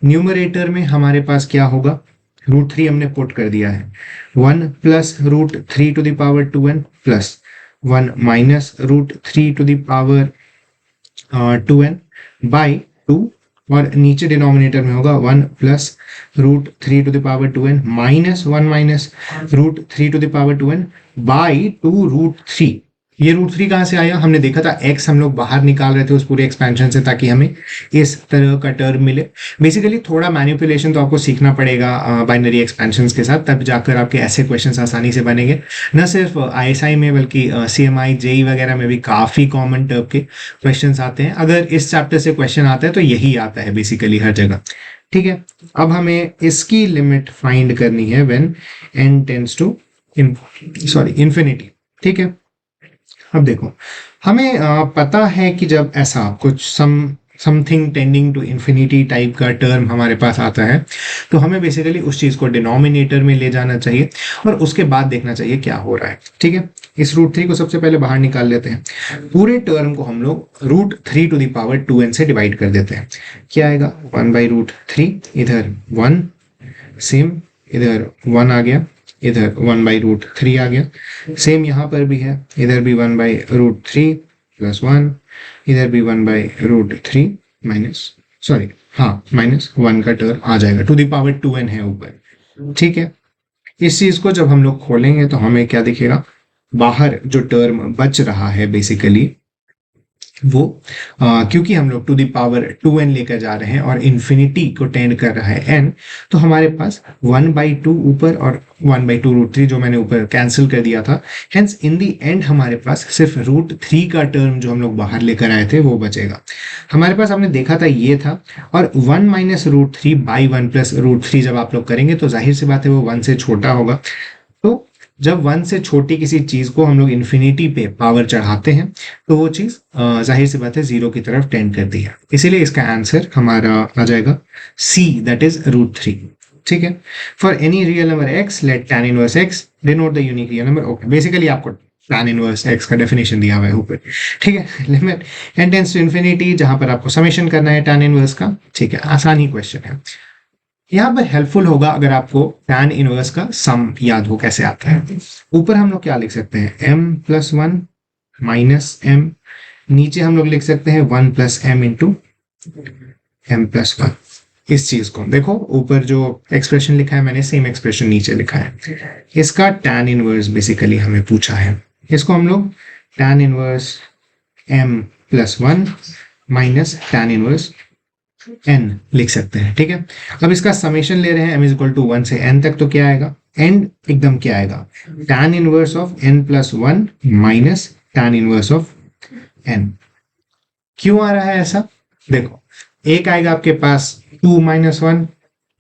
न्यूमरेटर में हमारे पास क्या होगा, √3 हमने पुट कर दिया है, 1 plus √3 to the power 2n plus 1 minus √3 to the power 2n by 2, और नीचे डिनोमिनेटर में होगा 1 plus √3 to the power 2n minus 1 minus √3 to the power 2n by 2√3। ये √3 कहाँ से आया, हमने देखा था x हम लोग बाहर निकाल रहे थे उस पूरे एक्सपेंशन से ताकि हमें इस तरह का टर्म मिले। बेसिकली थोड़ा मैनिपुलेशन तो आपको सीखना पड़ेगा बाइनरी एक्सपेंशंस के साथ, तब जाकर आपके ऐसे क्वेश्चंस आसानी से बनेंगे। न सिर्फ ISI में बल्कि CMI JEE वगैरह में भी काफ़ी कॉमन टर्म के क्वेश्चन आते हैं। अगर इस चैप्टर से क्वेश्चन आता है तो यही आता है बेसिकली हर जगह। ठीक है, अब हमें इसकी लिमिट फाइंड करनी है when n tends to infinity. ठीक है, अब देखो हमें पता है कि जब ऐसा कुछ something tending to infinity type का टर्म हमारे पास आता है तो हमें बेसिकली उस चीज को डिनोमिनेटर में ले जाना चाहिए और उसके बाद देखना चाहिए क्या हो रहा है। ठीक है, इस √3 को सबसे पहले बाहर निकाल लेते हैं। पूरे टर्म को हम लोग √3 टू द पावर 2n से डिवाइड कर देते हैं। क्या आएगा 1 बाई √3, इधर 1 सेम, इधर 1 आ गया, इधर 1 बाई √3 आ गया। सेम यहाँ पर भी है, इधर भी 1 बाई √3 प्लस 1, इधर भी 1 बाई √3 माइनस 1 का टर्म आ जाएगा, टू द पावर 2n है ऊपर। ठीक है, इस चीज को जब हम लोग खोलेंगे तो हमें क्या दिखेगा, बाहर जो टर्म बच रहा है बेसिकली वो क्योंकि हम लोग टू द पावर 2n लेकर जा रहे हैं और इन्फिनिटी को टेंड कर रहा है n, तो हमारे पास 1/2 ऊपर और 1/2 √3 जो मैंने ऊपर कैंसिल कर दिया था। हेंस इन दी एंड हमारे पास सिर्फ √3 का टर्म जो हम लोग बाहर लेकर आए थे वो बचेगा। हमारे पास हमने देखा था ये था, और 1 माइनस √3 बाई 1 प्लस √3 जब आप लोग करेंगे तो जाहिर सी बात है वो 1 से छोटा होगा। तो जब 1 से छोटी किसी चीज को हम लोग इन्फिनिटी पे पावर चढ़ाते हैं तो वो चीज जाहिर सी बात है 0 की तरफ टेंड करती है। इसीलिए इसका आंसर हमारा आ जाएगा C, दैट इज √3। ठीक है, for any real number x let tan inverse x denote the unique real number. Okay, basically आपको tan इनवर्स x का डेफिनेशन दिया हुआ है ऊपर। ठीक है, limit n tends to infinity, जहां पर आपको समेशन करना है tan इनवर्स का। ठीक है, आसान ही क्वेश्चन है। यहाँ पर हेल्पफुल होगा अगर आपको tan इनवर्स का सम याद हो कैसे आता है। ऊपर हम लोग क्या लिख सकते हैं, m प्लस 1 माइनस m, नीचे हम लोग लिख सकते हैं 1 plus m into m plus 1। इस चीज को देखो, ऊपर जो एक्सप्रेशन लिखा है मैंने सेम एक्सप्रेशन नीचे लिखा है। इसका tan इनवर्स बेसिकली हमें पूछा है, इसको हम लोग tan inverse m plus 1 minus tan inverse n लिख सकते हैं। ठीक है, अब इसका समेशन ले रहे हैं m इज इक्वल टू 1 से n तक, तो क्या आएगा, n एकदम क्या आएगा, tan inverse of n plus 1 minus tan inverse of n। क्यों आ रहा है ऐसा, देखो एक आएगा आपके पास 2 माइनस 1,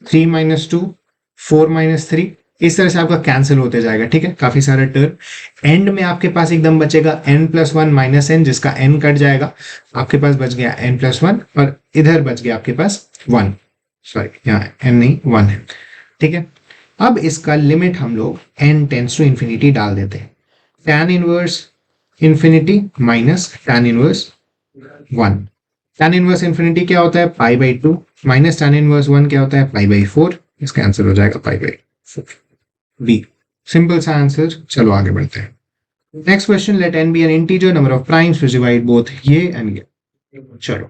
3 माइनस 2, 4 माइनस 3, इस तरह से आपका कैंसिल होते जाएगा, ठीक है, काफी सारा टर्म। एंड में आपके पास एकदम बचेगा n plus one minus n, जिसका n कट जाएगा, आपके पास बच गया n प्लस वन, और इधर बच गया आपके पास 1, सॉरी यहाँ n नहीं 1 है, ठीक है। अब इसका लिमिट हम लोग n टेंस टू इन्फिनिटी डाल देते हैं। tan inverse infinity minus tan inverse 1। tan inverse infinity क्या होता है, pi by 2, minus tan inverse 1 क्या होता है, पाई बाई 4। इसका आंसर हो जाएगा पाई बाई 4, बी। सिंपल सा आंसर। चलो आगे बढ़ते हैं। Next question, let n be an integer number of primes which divide both ये एंड ये। चलो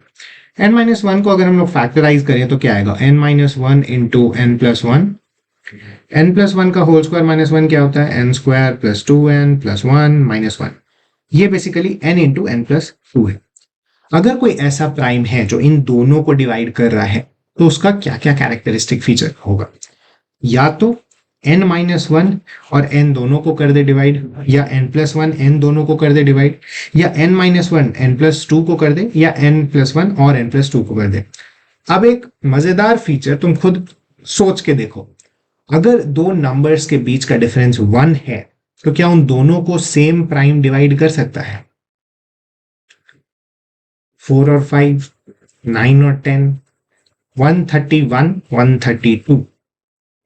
n माइनस वन को अगर हम लोग फैक्टराइज करें तो क्या आएगा, n minus one into n plus one. n plus one का होल स्क्वायर माइनस वन क्या होता है, n square plus 2n plus 1 minus 1। ये basically n into n plus 2 है। अगर कोई ऐसा प्राइम है जो इन दोनों को डिवाइड कर रहा है तो उसका क्या क्या कैरेक्टरिस्टिक फीचर होगा, या तो n माइनस वन और n दोनों को कर दे डिवाइड, या n प्लस वन n दोनों को कर दे डिवाइड, या n minus one n plus two को कर दे, या n प्लस वन और n प्लस टू को कर दे। अब एक मजेदार फीचर तुम खुद सोच के देखो, अगर दो नंबर्स के बीच का डिफरेंस 1 है तो क्या उन दोनों को सेम प्राइम डिवाइड कर सकता है, 4 और 5, 9 और 10, 131, 132,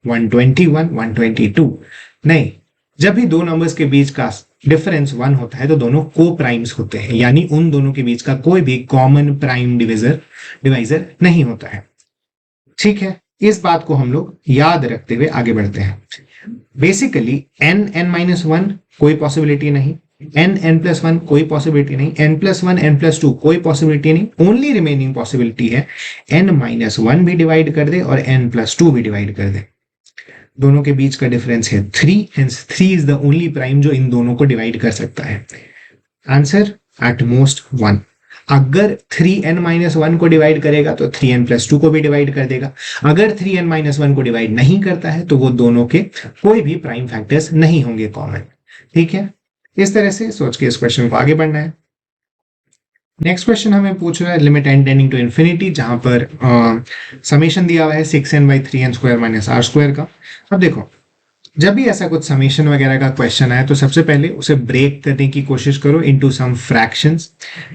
121, 122? नहीं, जब भी दो नंबर्स के बीच का डिफरेंस 1 होता है तो दोनों को प्राइम्स होते हैं, यानी उन दोनों के बीच का कोई भी कॉमन प्राइम डिवाइजर नहीं होता है। ठीक है, इस बात को हम लोग याद रखते हुए आगे बढ़ते हैं। बेसिकली n माइनस वन कोई पॉसिबिलिटी नहीं, n प्लस वन कोई पॉसिबिलिटी नहीं, n plus one n plus two कोई पॉसिबिलिटी नहीं। ओनली रिमेनिंग पॉसिबिलिटी है n माइनस वन भी डिवाइड कर दे और n प्लस टू भी डिवाइड कर दे। दोनों के बीच का डिफरेंस है 3, hence 3 is the only prime जो इन दोनों को डिवाइड कर सकता है। Answer at most 1। अगर 3n माइनस वन को डिवाइड करेगा तो 3n प्लस टू को भी डिवाइड कर देगा। अगर 3n माइनस वन को डिवाइड नहीं करता है तो वो दोनों के कोई भी प्राइम फैक्टर्स नहीं होंगे कॉमन। ठीक है, इस तरह से सोच के इस क्वेश्चन को आगे बढ़ना है। नेक्स्ट क्वेश्चन हमें पूछ रहा है limit n tending to infinity, जहां पर समेशन दिया हुआ है 6n by 3n square minus r square का। अब देखो, जब भी ऐसा कुछ समेशन वगैरह का क्वेश्चन आए तो सबसे पहले उसे ब्रेक करने की कोशिश करो इनटू सम फ्रैक्शंस।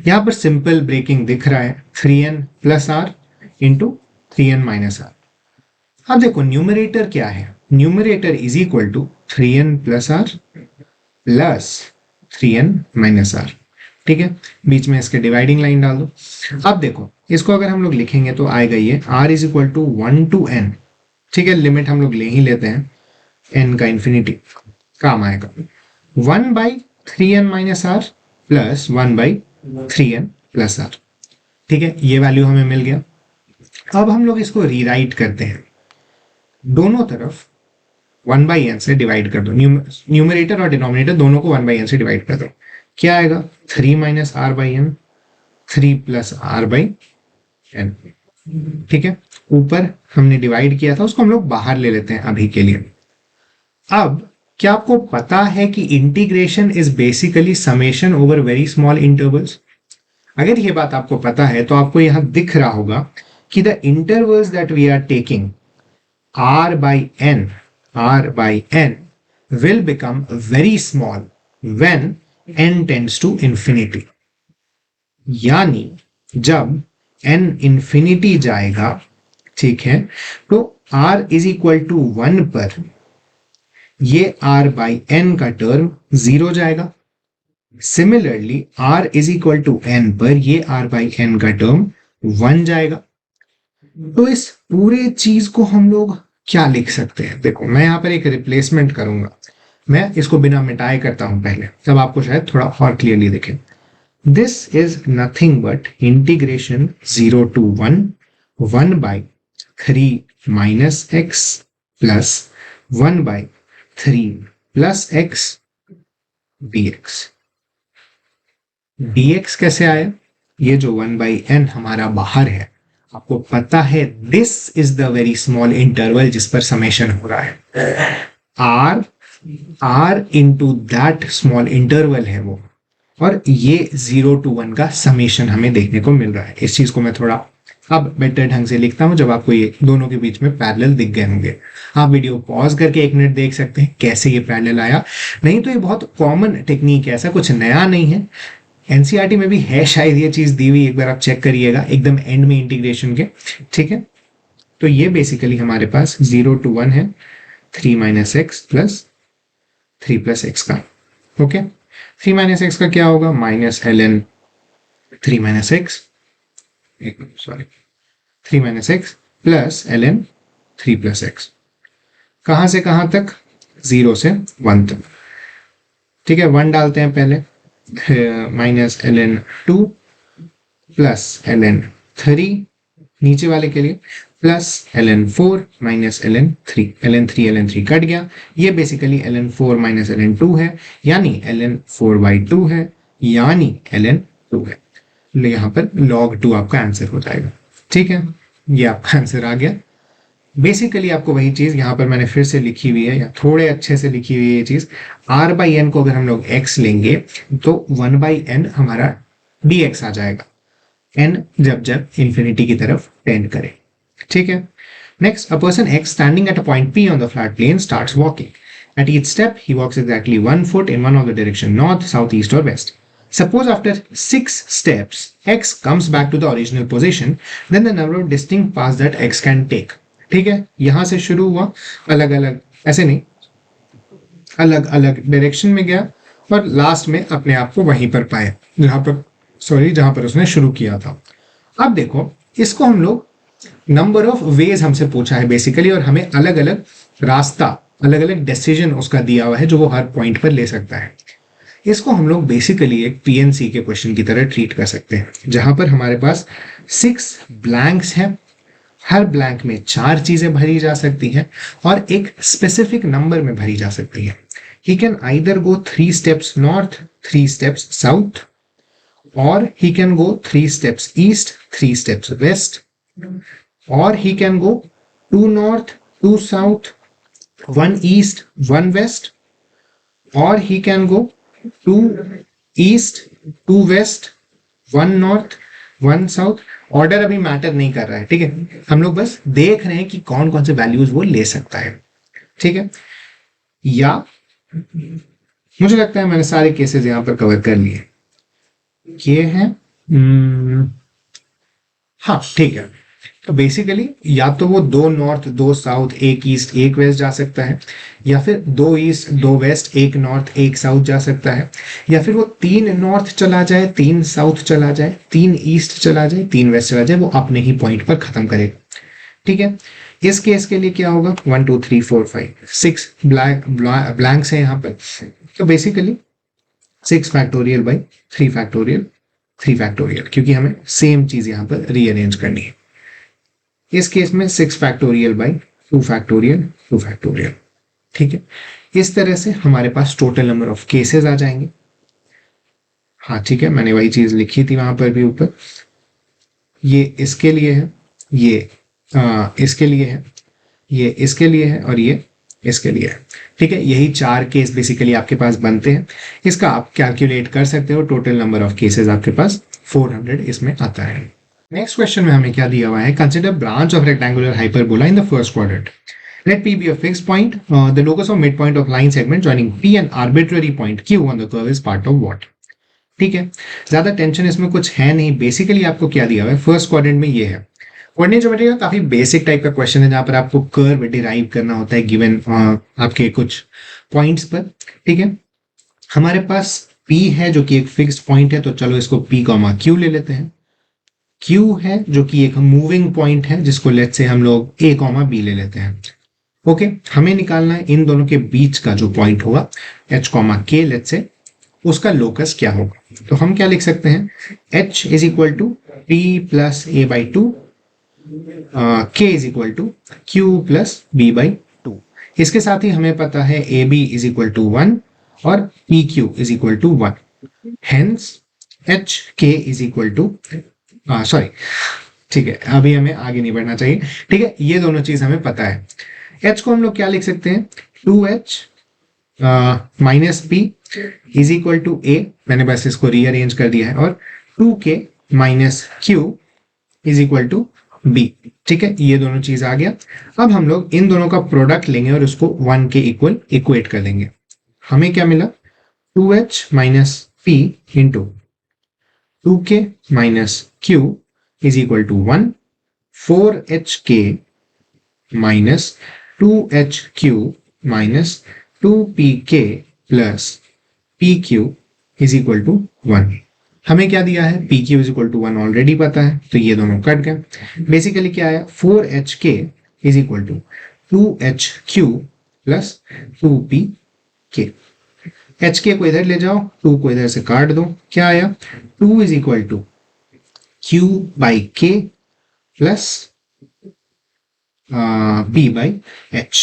यहां पर सिंपल ब्रेकिंग दिख रहा है 3n plus r into 3n minus r. अब देखो न्यूमरेटर क्या है, numerator is equal to 3n plus r plus 3n minus r. ठीक है, बीच में इसके डिवाइडिंग लाइन डाल दो। अब देखो, इसको अगर हम लोग लिखेंगे तो आएगा ये r is equal to 1 to n। ठीक है, लिमिट हम लोग ले ही लेते हैं, n का इन्फिनिटी काम आएगा 1 by 3n minus r plus 1 by 3n plus r. ठीक है, ये वैल्यू हमें मिल गया। अब हम लोग इसको रीराइट करते हैं, दोनों तरफ 1 बाई n से डिवाइड कर दो, न्यूमरेटर और डिनोमिनेटर दोनों को 1 बाई n से डिवाइड कर दो। क्या आएगा 3 minus r by n, 3 plus r by n. ठीक है, ऊपर हमने डिवाइड किया था उसको हम लोग बाहर ले लेते हैं अभी के लिए। अब क्या आपको पता है कि integration is basically summation over very small intervals? अगर ये बात आपको पता है तो आपको यहां दिख रहा होगा कि the intervals that we are taking r by n will become very small when n tends to infinity। यानी जब n इंफिनिटी जाएगा, ठीक है, तो r इज इक्वल टू 1 पर ये r बाई n का टर्म 0 जाएगा। Similarly r is equal to n पर ये r बाई n का टर्म 1 जाएगा। तो इस पूरे चीज को हम लोग क्या लिख सकते हैं? देखो, मैं यहां पर एक रिप्लेसमेंट करूंगा, मैं इसको बिना मिटाए करता हूं पहले, तब आपको शायद थोड़ा और क्लियरली दिखे। This is nothing but integration 0 to 1 by 3 minus x plus 1 by 3 plus x dx। dx कैसे आया? ये जो 1 बाई n हमारा बाहर है, आपको पता है this is the very small interval जिस पर समेशन हो रहा है। r into that small interval है वो, और ये 0 टू 1 का समेशन हमें देखने को मिल रहा है। इस चीज को मैं थोड़ा अब बेटर ढंग से लिखता हूं जब आपको ये दोनों के बीच में पैरेलल दिख गए होंगे। आप वीडियो पॉज करके 1 मिनट देख सकते हैं कैसे ये पैरेलल आया। नहीं तो ये बहुत कॉमन टेक्निक है, ऐसा कुछ नया नहीं है, एनसीईआरटी में भी है शायद ये चीज दी हुई, एक बार आप चेक करिएगा एकदम एंड में इंटीग्रेशन के। ठीक है, तो ये बेसिकली हमारे पास 0 to 1 है 3 minus x plus 3 plus x का। ओके, 3 माइनस एक्स का क्या होगा, minus ln 3 minus x, sorry 3 minus x plus ln 3 plus x. कहां से कहां तक, 0 से 1 तक। ठीक है, 1 डालते हैं पहले, माइनस ln 2 प्लस ln 3 नीचे वाले के लिए, plus ln 4 minus ln 3, ln 3 cut गया। ये बेसिकली ln 4 माइनस ln 2 है, यानी ln 4/2 है, यानी ln 2 है। यहाँ पर log 2 आपका आंसर हो जाएगा। ठीक है, ये आपका आंसर आ गया। बेसिकली आपको वही चीज यहाँ पर मैंने फिर से लिखी हुई है, या थोड़े अच्छे से लिखी हुई है ये चीज। r/n को अगर हम लोग x लेंगे तो 1/n हमारा dx आ जाएगा, n जब इंफिनिटी की तरफ टेंड करे। ठीक है, next, a person x standing at a point p on the flat plane starts walking. At each step, he walks exactly 1 foot in one of the direction north, south, east or west. Suppose after 6 steps, x comes back to the original position, then the number of distinct paths that x can take. ठीक है, यहां से शुरू हुआ, अलग अलग, ऐसे नहीं, अलग अलग डायरेक्शन में गया और लास्ट में अपने आप को वहीं पर पाया जहां पर उसने शुरू किया था। अब देखो, इसको हम लोग नंबर ऑफ वेज हमसे पूछा है बेसिकली, और हमें अलग अलग रास्ता, अलग अलग डिसीजन उसका दिया हुआ है जो वो हर पॉइंट पर ले सकता है। इसको हम लोग बेसिकली एक पीएनसी के क्वेश्चन की तरह ट्रीट कर सकते हैं, जहां पर हमारे पास 6 ब्लैंक्स हैं, हर ब्लैंक में 4 चीजें भरी जा सकती हैं और एक स्पेसिफिक नंबर में भरी जा सकती है। He can either go 3 steps north, 3 steps south, और he can go 3 steps east, 3 steps west, or he can go 2 north, 2 south, 1 east, 1 west, or he can go 2 east, 2 west, 1 north, 1 south। Order अभी matter नहीं कर रहा है, ठीक है, हम लोग बस देख रहे हैं कि कौन कौन से वैल्यूज वो ले सकता है। ठीक है, या मुझे लगता है मैंने सारे केसेस यहां पर कवर कर लिए। ये है, हाँ ठीक है, तो बेसिकली या तो वो 2 नॉर्थ 2 साउथ 1 ईस्ट 1 वेस्ट जा सकता है, या फिर 2 ईस्ट 2 वेस्ट 1 नॉर्थ 1 साउथ जा सकता है, या फिर वो 3 नॉर्थ चला जाए 3 साउथ चला जाए 3 ईस्ट चला जाए 3 वेस्ट चला जाए, वो अपने ही पॉइंट पर खत्म करेगा। ठीक है, इस केस के लिए क्या होगा, 1 2 3 4 5 6 ब्लैंक्स है यहाँ पर, तो basically 6 factorial by 3 factorial 3 factorial, क्योंकि हमें सेम चीज यहां पर रीअरेंज करनी है। इस केस में 6 फैक्टोरियल बाई 2 फैक्टोरियल 2 फैक्टोरियल। ठीक है, इस तरह से हमारे पास टोटल नंबर ऑफ केसेस आ जाएंगे। हाँ ठीक है, मैंने वही चीज लिखी थी वहां पर भी ऊपर, ये इसके लिए है, ये इसके लिए है, ये इसके लिए है, और ये इसके लिए है। ठीक है, यही 4 केस बेसिकली आपके पास बनते हैं। इसका आप कैलकुलेट कर सकते हो, टोटल नंबर ऑफ केसेस आपके पास 400 इसमें आता है। नेक्स्ट क्वेश्चन में हमें क्या दिया हुआ है, consider branch of rectangular hyperbola in the first quadrant. Let P be a fixed point, the locus of midpoint of line segment joining P and arbitrary point Q on the curve is part of what। ठीक है, ज्यादा tension इसमें कुछ है नहीं, basically आपको क्या दिया हुआ है फर्स्ट क्वाड्रेंट में, ये है कोऑर्डिनेट ज्योमेट्री का काफी बेसिक टाइप का क्वेश्चन है, जहां पर आपको कर्व डिराइव करना होता है गिवन आपके कुछ पॉइंट्स पर। ठीक है, हमारे पास P है जो कि एक फिक्स्ड पॉइंट है, तो चलो इसको P, Q ले लेते हैं। Q है जो कि एक मूविंग पॉइंट है, जिसको लेट से हम लोग A, B ले लेते हैं। ओके, हमें निकालना है इन दोनों के बीच का जो पॉइंट होगा H, K लेट से, उसका लोकस क्या होगा। तो हम क्या लिख सकते हैं, H is equal to P plus A/2, K is equal to Q plus B/2। इसके साथ ही हमें पता है AB इज इक्वल टू 1 और PQ is equal to 1, hence HK is equal to, sorry ठीक है, अभी हमें आगे नहीं बढ़ना चाहिए। ठीक है, ये दोनों चीज हमें पता है। H को हम लोग क्या लिख सकते हैं, 2H minus P is equal to A, मैंने बस इसको रीअरेंज कर दिया है, और 2K minus Q is equal to b। ठीक है, ये दोनों चीज आ गया। अब हम लोग इन दोनों का प्रोडक्ट लेंगे और उसको 1 के इक्वल इक्वेट कर देंगे। हमें क्या मिला, 2h minus p into 2k minus q is equal to 1, 4hk minus 2hq minus 2pk plus pq is equal to 1। हमें क्या दिया है, pq is equal to 1 already पता है, तो ये दोनों कट गए। बेसिकली क्या आया, 4hk is equal to 2hq plus 2pk। hk को इधर ले जाओ, 2 को इधर से काट दो, क्या आया, 2 is equal to q by k plus p by h।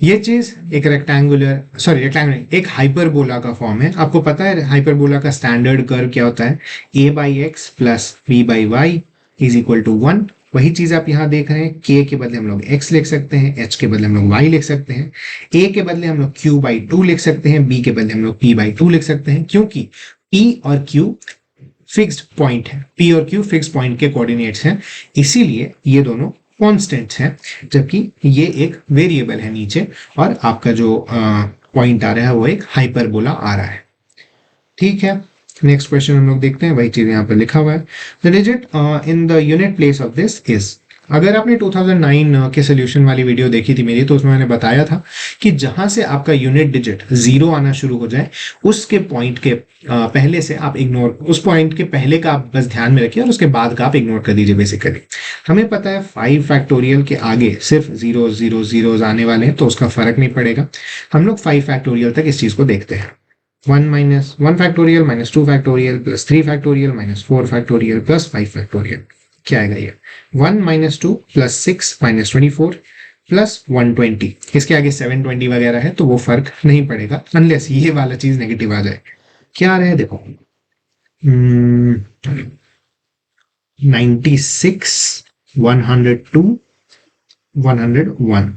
ये चीज एक रेक्टेंगुलर एक हाइपरबोला का फॉर्म है। आपको पता है हाइपरबोला का स्टैंडर्ड कर्व क्या होता है, a by x plus b by y is equal to 1। वही चीज आप यहाँ देख रहे हैं, k के बदले हम लोग x लिख सकते हैं, h के बदले हम लोग y लिख सकते हैं, a के बदले हम लोग q बाई 2 लिख सकते हैं, b के बदले हम लोग p बाई 2 लिख सकते हैं, क्योंकि p और q फिक्स्ड पॉइंट है, p और q फिक्स्ड पॉइंट के कोऑर्डिनेट्स हैं, इसीलिए ये दोनों कॉन्स्टेंट्स हैं, जबकि ये एक वेरिएबल है नीचे, और आपका जो पॉइंट आ रहा है वो एक हाइपरबोला आ रहा है। ठीक है, नेक्स्ट क्वेश्चन हम लोग देखते हैं, वही चीज यहाँ पर लिखा हुआ है, the digit in the unit place of this is. अगर आपने 2009 के सोल्यूशन वाली वीडियो देखी थी मेरी, तो उसमें मैंने बताया था कि जहां से आपका यूनिट डिजिट 0 आना शुरू हो जाए, उसके पॉइंट के पहले से आप इग्नोर, उस पॉइंट के पहले का आप बस ध्यान में रखिए और उसके बाद का आप इग्नोर कर दीजिए। बेसिकली हमें पता है 5 फैक्टोरियल के आगे सिर्फ 0 0 0 आने वाले हैं, तो उसका फर्क नहीं पड़ेगा। हम लोग 5 फैक्टोरियल तक इस चीज को देखते हैं। 1 factorial minus 2 factorial plus 3 factorial minus 4 factorial plus 5 factorial. क्या आएगा ये, 1 माइनस 2 प्लस 6 माइनस 24 प्लस 120। इसके आगे 720 वगैरह है, तो वो फर्क नहीं पड़ेगा अनलेस ये वाला चीज नेगेटिव आ जाए। क्या आ रहा है देखो, 96 102 101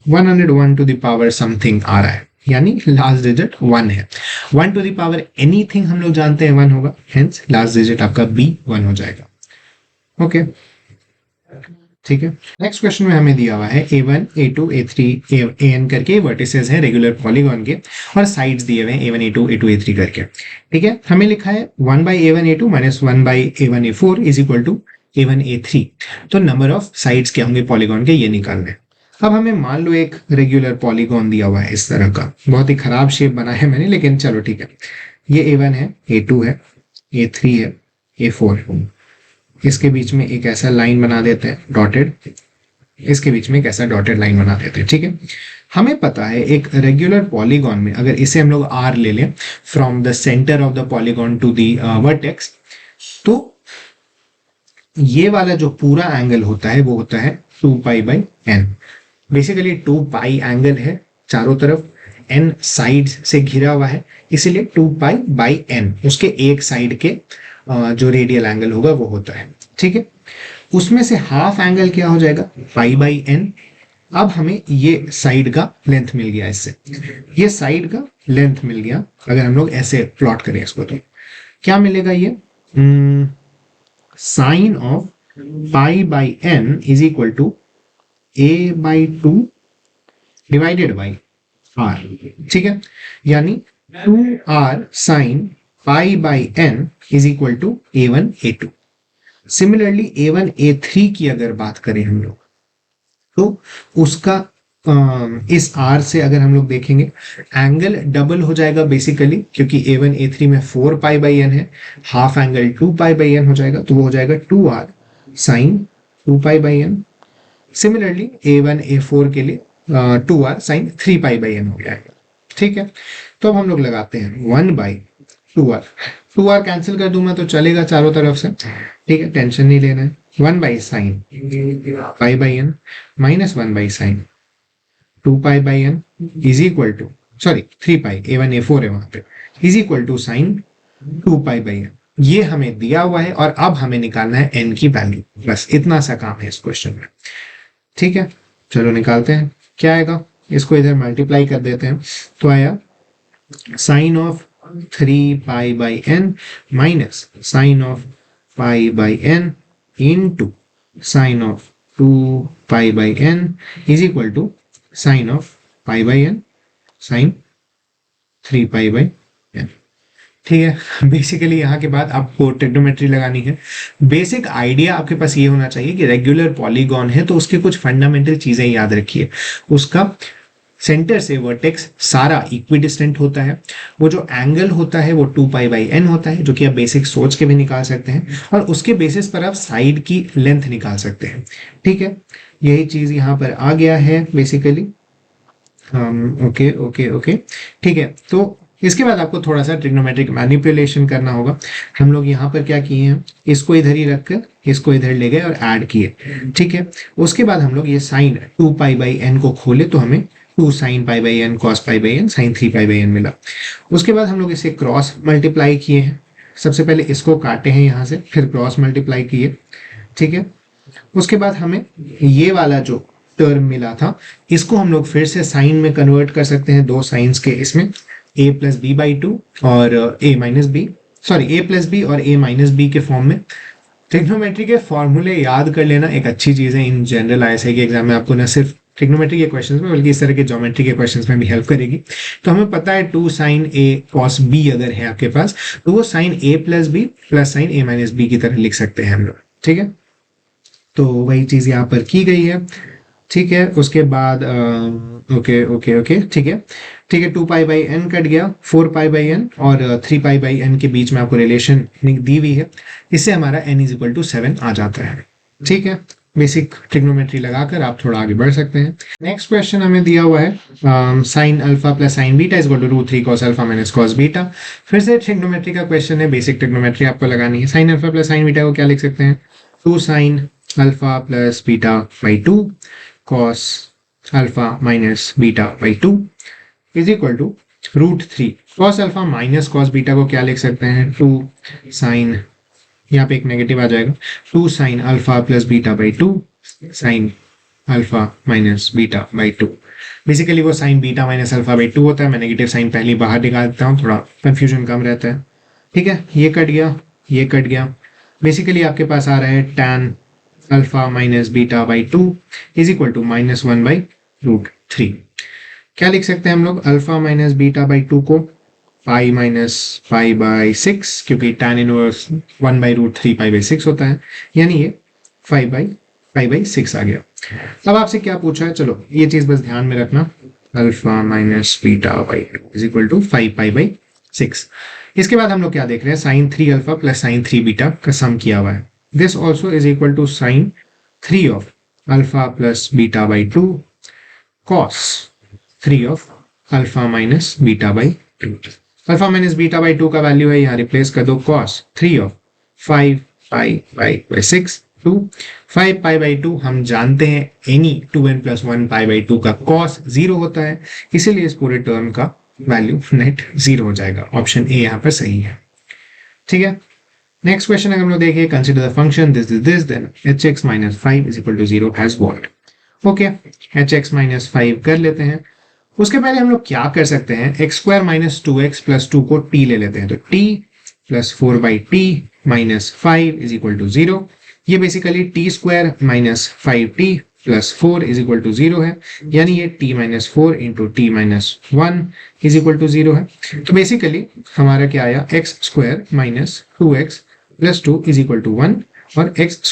101 टू द पावर समथिंग आ रहा है, यानी लास्ट डिजिट 1 है। 1 टू द पावर एनीथिंग हम लोग जानते हैं 1 होगा, हेंस लास्ट डिजिट आपका b 1 हो जाएगा। ओके ठीक है, नेक्स्ट क्वेश्चन में हमें दिया हुआ है a1 a2 a3 an करके वर्टिसेस हैं रेगुलर पॉलीगॉन के, और साइड्स दिए हुए हैं a1 a2 a2 a3 करके। ठीक है, हमें लिखा है 1 by a1 a2 minus 1 by a1 a4 is equal to a1 a3। तो नंबर ऑफ साइड्स क्या होंगे पॉलीगॉन के, ये निकालने हैं। अब हमें मान लो एक रेगुलर पॉलीगॉन दिया हुआ है इस तरह का, बहुत ही खराब शेप बना है मैंने, लेकिन चलो ठीक है। ये a1 है, a2 है, a3 है, a4 है। इसके बीच में एक ऐसा लाइन बना देते हैं डॉटेड, इसके बीच में एक ऐसा डॉटेड लाइन बना देते हैं। ठीक है, हमें पता है एक रेगुलर पॉलीगॉन में अगर इसे हम लोग r ले लें from the centre of the polygon to the vertex, तो ये वाला जो पूरा एंगल होता है वो होता है 2 pi by n। Basically 2 pi angle है, चारों तरफ n साइड से घिरा हुआ है, इसीलिए 2 पाई बाई n, उसके एक साइड के जो रेडियल एंगल होगा वो होता है। ठीक है, उसमें से हाफ एंगल क्या हो जाएगा, पाई बाई n। अब हमें ये साइड का लेंथ मिल गया, इससे ये साइड का लेंथ मिल गया। अगर हम लोग ऐसे प्लॉट करें इसको, तो क्या मिलेगा, ये sine of pi by n is equal to a by 2 divided by r। ठीक है, यानी 2r sine pi by n is equal to a1 a2। Similarly a1 a3 की अगर बात करें हम लोग, तो उसका इस r से अगर हम लोग देखेंगे, एंगल डबल हो जाएगा बेसिकली, क्योंकि a1 a3 में 4 पाई बाई n है, half angle 2 pi by n हो जाएगा, तो वो हो जाएगा 2r sine 2 pi by n। Similarly a1 a4 के लिए 2r sign 3 pi by n हो जाएगा। ठीक है, तो अब हम लोग लगाते हैं 1 बाई 2r कैंसिल कर दूं मैं तो चलेगा चारों तरफ से। ठीक है, टेंशन नहीं लेना है। 1 by sine pi by n minus 1 by sine 2 pi by n is equal to, sorry 3 pi, a1 a4 है वहां पे, is equal to sine 2 pi by n। ये हमें दिया हुआ है और अब हमें निकालना है n की वैल्यू, बस इतना सा काम है इस क्वेश्चन में। ठीक है, चलो निकालते हैं। क्या आएगा, इसको इधर मल्टीप्लाई कर देते हैं, तो आया sine of 3 pi by n minus sine of pi by n into sine of 2π/n is equal to sine of π/n sine 3π/n। ठीक है, बेसिकली यहाँ के बाद आपको ट्रिग्नोमेट्री लगानी है। बेसिक आइडिया आपके पास ये होना चाहिए कि रेगुलर पॉलीगॉन है तो उसके कुछ फंडामेंटल चीजें याद रखिए। उसका सेंटर से वर्टेक्स सारा इक्विडिस्टेंट होता है, वो जो एंगल होता है वो 2π/n होता है, जो कि आप बेसिक सोच के भी निकाल सकते हैं, और उसके बेसिस पर आप साइड की लेंथ निकाल सकते हैं। ठीक है, यही चीज यहाँ पर आ गया है बेसिकली। ओके ओके ओके, ठीक है। तो इसके बाद आपको थोड़ा सा ट्रिग्नोमेट्रिक मैनिपुलेशन करना होगा। हम लोग यहाँ पर क्या किए हैं, इसको इधर ही रखकर इसको इधर ले गए और ऐड किए। ठीक है, उसके बाद हम लोग ये साइन 2π/n को खोले तो हमें 2 sin π/n cos π/n sin 3π/n मिला। उसके बाद हम लोग इसे क्रॉस मल्टीप्लाई किए हैं। सबसे पहले इसको काटे हैं यहाँ से, फिर क्रॉस मल्टीप्लाई किए। ठीक है, उसके बाद हमें ये वाला जो टर्म मिला था इसको हम लोग फिर से साइन में कन्वर्ट कर सकते हैं, दो साइंस के इसमें a + b/2 और a - b, sorry a + b और a - b के फॉर्म में। ट्रिग्नोमेट्री के फॉर्मूले याद कर लेना एक अच्छी चीज है इन जनरल आईएसआई के एग्जाम में, आपको न सिर्फ ट्रिग्नोमेट्री के क्वेश्चंस में बल्कि इस तरह के ज्योमेट्री के क्वेश्चंस में भी हेल्प करेगी। तो हमें पता है 2 sin a cos b अगर है आपके पास तो वो sin a + b + sin a - b की तरह लिख सकते हैं हम लोग। ठीक है, तो वही चीज यहाँ पर की गई है। ठीक है, उसके बाद ओके ओके ओके, ठीक है ठीक है, 2π/n कट गया, 4π/n और 3π/n के बीच में आपको रिलेशन दी हुई है, इससे हमारा n = 7 आ जाता है। ठीक है, बेसिक ट्रिग्नोमेट्री लगाकर आप थोड़ा आगे बढ़ सकते हैं। नेक्स्ट क्वेश्चन हमें दिया हुआ है sin α + sin β = √3 cos α - cos β। फिर से ट्रिग्नोमेट्री का क्वेश्चन है, बेसिक ट्रिग्नोमेट्री आपको लगानी है। sin α + sin β को क्या लिख सकते हैं, 2 sin α + β/2 cos α - β/2 is equal to √3 cos α - cos β को क्या लिख सकते हैं, 2 sin, यहाँ पे एक नेगेटिव आ जाएगा, 2 sin α + β/2 sin α - β/2। बेसिकली वो sin β - α/2 होता है। मैं नेगेटिव साइन पहले बाहर निकाल देता हूँ, थोड़ा कंफ्यूजन कम रहता है। ठीक है, ये कट गया, ये कट गया। बेसिकली आपके पास आ रहा है tan α - β/2 इज इक्वल टू -1/√3। क्या लिख सकते हैं हम लोग, अल्फा - β/2 को पाई - π/6, क्योंकि tan इनवर्स 1/√3 π/6 होता है, यानी ये 5/π/6 आ गया। अब आपसे क्या पूछा है, चलो ये चीज बस ध्यान में रखना, अल्फा - β/2 इज इक्वल टू 5π/6। इसके बाद हम लोग क्या देख रहे हैं, sin 3α + sin 3β का सम किया हुआ है। This also is equal to sin 3 of α + β/2 cos 3 of α - β/2। Alpha - β/2 का वैल्यू है, यहाँ रिप्लेस कर दो cos 3 of 5π/6 टू 5π/2। हम जानते हैं एनी 2n + 1 π/2 का cos 0 होता है, इसीलिए इस पूरे टर्म का वैल्यू नेट 0 हो जाएगा। ऑप्शन ए यहाँ पर सही है। ठीक है, नेक्स्ट क्वेश्चन अगर हम लोग देखें, consider the function this then hx - 5 = 0 has what. Okay, hx - 5 कर लेते हैं। उसके पहले हम लोग क्या कर सकते हैं, x² - 2x + 2 को t ले लेते हैं, तो t + 4/t - 5 = 0। ये बेसिकली t² - 5t + 4 = 0 है, यानी ये t - 4 × t - 1 = 0 है। तो बेसिकली हमारा क्या आया, x² - 2x + 2 = 1 और x² -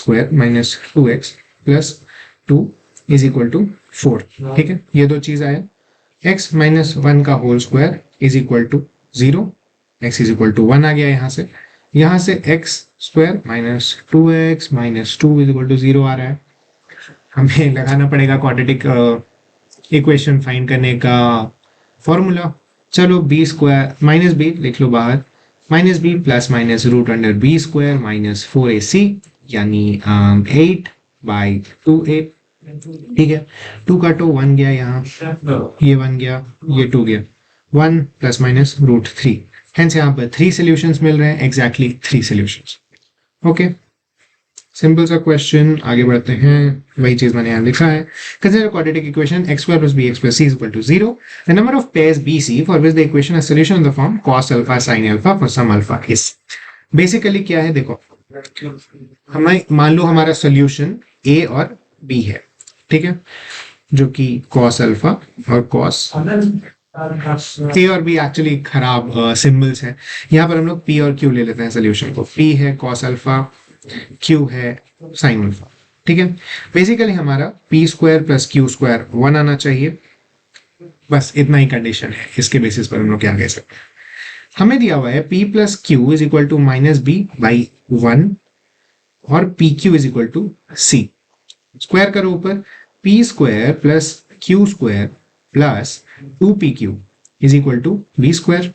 2x + 2 = 4। ठीक है, ये दो चीज आया। x - 1 का whole square is equal to 0, x = 1 आ गया यहाँ से x² - 2x - 2 = 0 आ रहा है। हमें लगाना पड़ेगा क्वाड्रेटिक इक्वेशन फाइंड करने का फॉर्मूला। चलो b² - b लिख लो बाहर, -b ± √(b²) - 4ac यानी 8/2a। ठीक है, 2 काटो, 1 गया यहाँ, ये 1 गया, ये 2 गया, 1 ± √3। हेंस यहाँ पर 3 सॉल्यूशंस मिल रहे हैं, एग्जैक्टली 3 सॉल्यूशंस। ओके, सिंपल सा क्वेश्चन, आगे बढ़ते हैं। वही चीज मैंने यहाँ लिखा है, consider quadratic equation x² + bx + c = 0, the number of pairs bc for which the equation has solution in the form cos α sin α for some alpha is। Basically क्या है, देखो हमें मान लो हमारा सॉल्यूशन ए और बी है, ठीक है, जो कि कॉस अल्फा और कॉस, ए और बी एक्चुअली खराब सिंबल्स है। यहाँ पर हम लोग पी और क्यू ले लेते हैं सोल्यूशन को। पी है कॉस अल्फा, क्यू है साइन अल्फा, ठीक है। बेसिकली हमारा P square plus q square 1 आना चाहिए, बस इतना ही कंडीशन है। इसके बेसिस पर हम लोग क्या कह सकते हैं, हमें दिया हुआ है p plus q is equal to minus b by 1 और p q is equal to c. Square करो ऊपर, p square plus q square plus 2pq is equal to b square.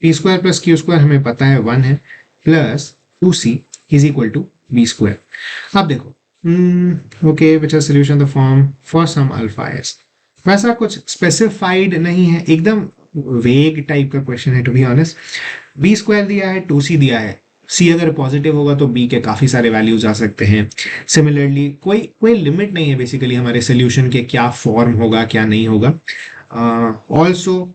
P square plus q square हमें पता है 1 है, plus 2c is equal to b square. अब देखो, okay, which are solution the form for some alphas. वैसा कुछ specified नहीं है, एकदम वेग टाइप का क्वेश्चन है to be honest. B square दिया है, 2c दिया है, सी अगर पॉजिटिव होगा तो बी के काफी सारे वैल्यूज आ सकते हैं। सिमिलरली कोई लिमिट नहीं है बेसिकली हमारे सोल्यूशन के, क्या फॉर्म होगा क्या नहीं होगा। Also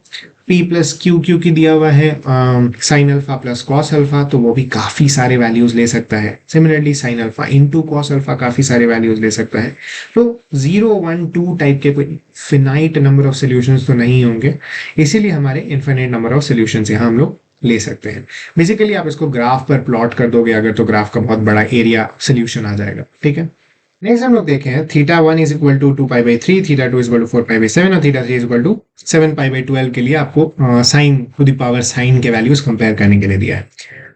P plus Q, Q की दिया हुआ है sine alpha plus cos alpha, तो वो भी काफी सारे वैल्यूज ले सकता है। Similarly sine alpha into cos alpha काफी सारे वैल्यूज ले सकता है। तो 0 1 2 टाइप के कोई फिनाइट नंबर ऑफ सोल्यूशंस तो नहीं होंगे, इसीलिए हमारे इनफिनिट नंबर ऑफ सोल्यूशंस यहाँ हम लोग ले सकते हैं। बेसिकली आप इसको ग्राफ पर प्लॉट कर दोगे अगर, तो ग्राफ का बहुत बड़ा एरिया सोल्यूशन आ जाएगा, ठीक है। नेक्स्ट हम लोग देखें हैं theta 1 is equal to 2π/3, theta 2 is equal to 4π/7 और थीटा 3 इज इक्वल टू 7π/12 के लिए आपको sign to the power sign के वैल्यूज कंपेयर करने के लिए दिया है।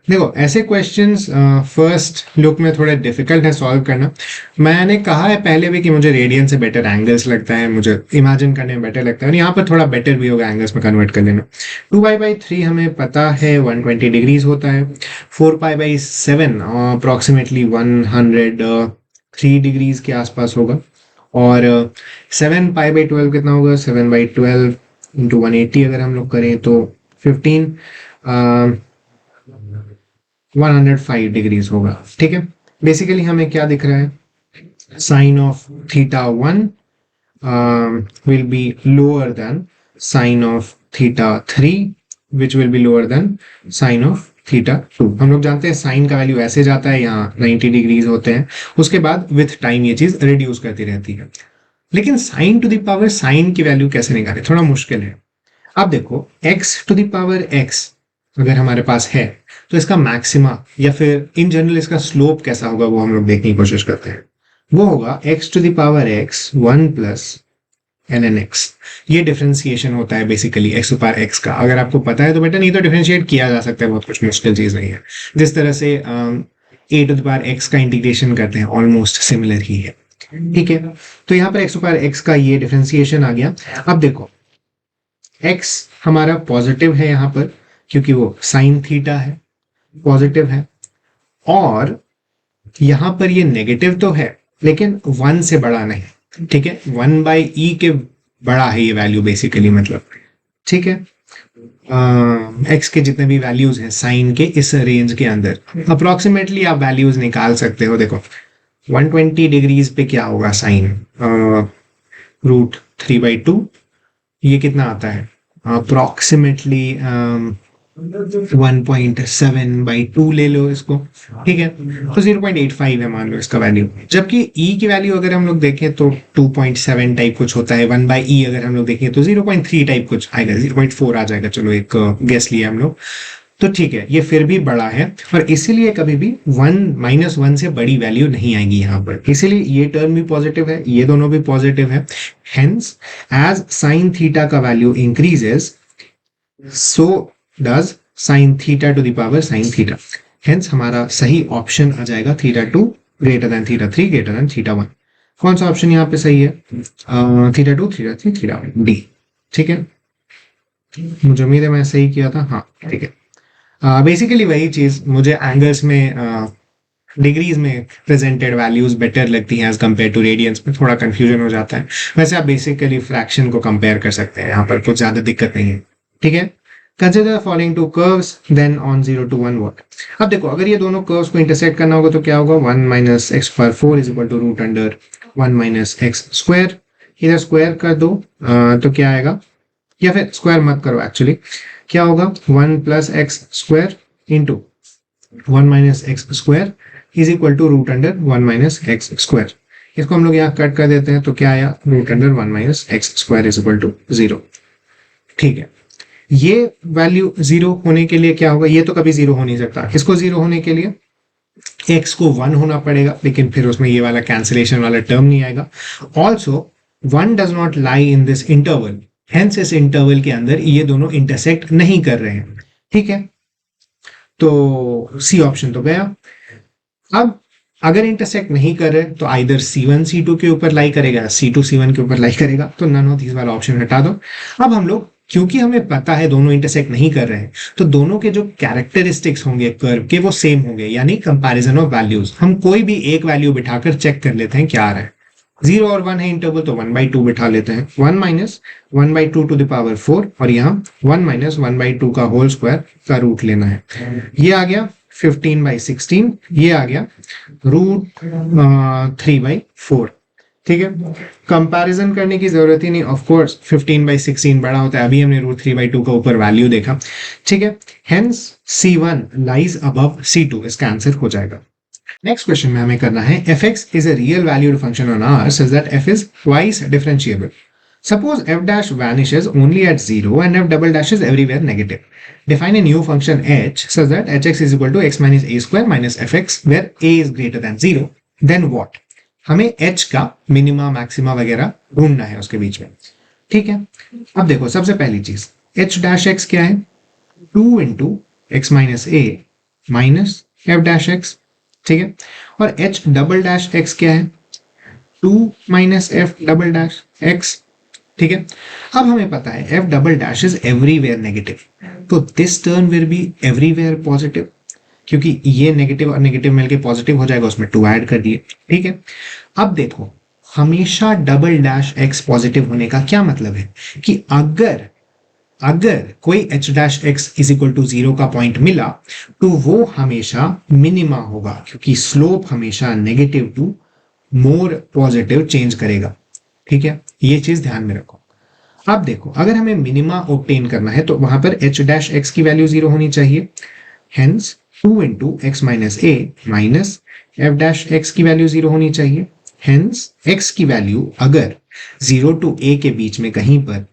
देखो, ऐसे क्वेश्चंस फर्स्ट लुक में थोड़े डिफिकल्ट है सॉल्व करना। मैंने कहा है पहले भी कि मुझे रेडियन से बेटर एंगल्स लगता है, मुझे इमेजिन करने में बेटर लगता है, और यहाँ पर थोड़ा बेटर भी होगा एंगल्स में कन्वर्ट कर लेना। 2π/3 हमें पता है 120 डिग्रीज होता है, 4π/7 अप्रोक्सीमेटली 103 डिग्रीज के आसपास होगा, और 7π/12 कितना होगा, 7/12 इंटू 180 अगर हम लोग करें तो 105 डिग्रीज होगा, ठीक है। बेसिकली हमें क्या दिख रहा है, sine of theta 1 will be lower than sine of theta 3 which will be lower than sine of theta 2। हम लोग जानते हैं साइन का वैल्यू ऐसे जाता है, यहाँ 90 डिग्रीज होते हैं, उसके बाद विथ टाइम ये चीज रिड्यूस करती रहती है। लेकिन sine to the power sine की वैल्यू कैसे निकालें, थोड़ा मुश्किल है। अब देखो, x to the power x अगर हमारे पास है तो इसका मैक्सिमा या फिर इन जनरल इसका स्लोप कैसा होगा वो हम लोग देखने की कोशिश करते हैं। वो होगा x to the power x 1 plus ln x। ये डिफरेंशिएशन होता है basically x to power x का। अगर आपको पता है तो बेटा, नहीं तो डिफरेंशिएट किया जा सकता है, बहुत कुछ मुश्किल चीज नहीं है। जिस तरह से a to the power x का इंटीग्रेशन करते हैं ऑलमोस्ट सिमिलर ही है, ठीक है। तो यहाँ पर x टू पावर x का ये डिफरेंशिएशन आ गया। अब देखो, x हमारा पॉजिटिव है यहाँ पर क्योंकि वो साइन थीटा है, पॉजिटिव है, और यहां पर ये नेगेटिव तो है लेकिन 1 से बड़ा नहीं, ठीक है। 1/e के बड़ा है ये वैल्यू बेसिकली, मतलब, ठीक है। x के जितने भी वैल्यूज हैं साइन के इस रेंज के अंदर अप्रोक्सीमेटली आप वैल्यूज निकाल सकते हो। देखो 120 डिग्रीज पे क्या होगा साइन, √3/2, ये कितना आता है अप्रोक्सीमेटली 1.7/2 ले लो इसको, ठीक है। तो 0.85 है मान लो इसका वैल्यू, जबकि e की वैल्यू अगर हम लोग देखें तो 2.7 टाइप कुछ होता है। 1/e अगर हम लोग देखें तो 0.3 टाइप कुछ आएगा, 0.4 आ जाएगा। चलो एक गेस लिया हम लोग, तो ठीक है, ये फिर भी बड़ा है, और इसीलिए कभी भी 1 से बड़ी वैल्यू नहीं आएगी यहाँ पर। इसीलिए ये टर्म भी पॉजिटिव है, ये दोनों भी पॉजिटिव है। हेंस एज साइन थीटा का value increases, so does sine theta two the power sine theta. Hence हमारा सही ऑप्शन आ जाएगा theta 2 greater than theta 3 greater than theta 1। कौन सा ऑप्शन यहाँ पे सही है, थीटा 2 थीटा 3 थीटा 1, डी, ठीक है। मुझे उम्मीद है मैं सही किया था, हाँ, ठीक है। बेसिकली वही चीज, मुझे एंगल्स में डिग्रीज में प्रेजेंटेड वैल्यूज बेटर लगती हैं एज कंपेयर टू रेडियंस में, थोड़ा कंफ्यूजन हो जाता है। वैसे आप बेसिकली फ्रैक्शन को कंपेयर कर सकते हैं, यहाँ पर कुछ ज्यादा दिक्कत नहीं है, ठीक है। Consider following two curves then on 0 to 1 what. अब देखो, अगर ये दोनों कर्व्स को इंटरसेक्ट करना होगा तो क्या होगा, 1 - x⁴ is equal to √1 - x²। इधर स्क्वायर कर दो तो क्या आएगा, या फिर स्क्वायर मत करो, एक्चुअली क्या होगा, 1 + x² into 1 - x² is equal to √1 - x²। इसको हम लोग यहाँ कट कर देते हैं तो क्या आया, root under 1 minus x square is equal to 0। ठीक है, ये वैल्यू 0 होने के लिए क्या होगा, ये तो कभी 0 हो नहीं सकता, इसको 0 होने के लिए x को 1 होना पड़ेगा, लेकिन फिर उसमें ये वाला कैंसिलेशन वाला टर्म नहीं आएगा। Also 1 does not lie in this interval, hence इस इंटरवल के अंदर ये दोनों इंटरसेक्ट नहीं कर रहे हैं। ठीक है, तो सी ऑप्शन तो गया। अब अगर इंटरसेक्ट नहीं कर रहे तो आइदर C1 C2 के ऊपर लाई करेगा, C2 C1 के ऊपर लाई करेगा, तो नन ऑफ दिस वाला ऑप्शन हटा दो। अब हम लोग, क्योंकि हमें पता है दोनों इंटरसेक्ट नहीं कर रहे हैं, तो दोनों के जो कैरेक्टरिस्टिक्स होंगे कर्व के वो सेम होंगे, यानी कंपैरिजन ऑफ वैल्यूज। हम कोई भी एक वैल्यू बिठाकर चेक कर लेते हैं क्या आ रहा है। 0 और 1 है इंटरवल, तो 1/2 बिठा लेते हैं, 1 माइनस 1/2 टू द पावर 4, और यहाँ 1 माइनस 1/2 का होल स्क्वायर का रूट लेना है। ये आ गया 15/16, ये आ गया रूट 3/4। ठीक है, कंपैरिजन करने की जरूरत ही नहीं, ऑफ कोर्स 15/16 बड़ा होता है, अभी हमने रूट 3/2 का ऊपर वैल्यू देखा। ठीक है, hence C1 lies above C2, इसका आंसर हो जाएगा। नेक्स्ट क्वेश्चन में हमें करना है fx is a real valued function on R such that f is twice differentiable. Suppose f dash vanishes only at 0 and f double dash is everywhere negative. Define a new function h such that hx is equal to x minus a square minus fx where a is greater than 0. Then what? हमें h का minima maxima वगैरह ढूंढना है उसके बीच में। ठीक है, अब देखो सबसे पहली चीज h dash x क्या है, 2 into x minus a minus f dash x। ठीक है, और h डबल डैश x क्या है, 2 minus f double dash x। ठीक है, अब हमें पता है f double dash is everywhere negative, तो this term will be everywhere positive, क्योंकि ये नेगेटिव और नेगेटिव मिलके पॉजिटिव हो जाएगा, उसमें 2 ऐड कर दिए। ठीक है, अब देखो हमेशा डबल डैश x पॉजिटिव होने का क्या मतलब है कि अगर कोई h dash x is equal to 0 का पॉइंट मिला तो वो हमेशा मिनिमा होगा, क्योंकि स्लोप हमेशा negative to more positive change करेगा। ठीक है, ये चीज ध्यान में रखो। अब देखो अगर हमें मिनिमा ऑब्टेन करना है तो वहां पर h डैश x की वैल्यू 0 होनी चाहिए, hence 2 into x minus a minus f dash x की वैल्यू 0 होनी चाहिए, हेंस x की वैल्यू अगर 0 to a के बीच में कहीं पर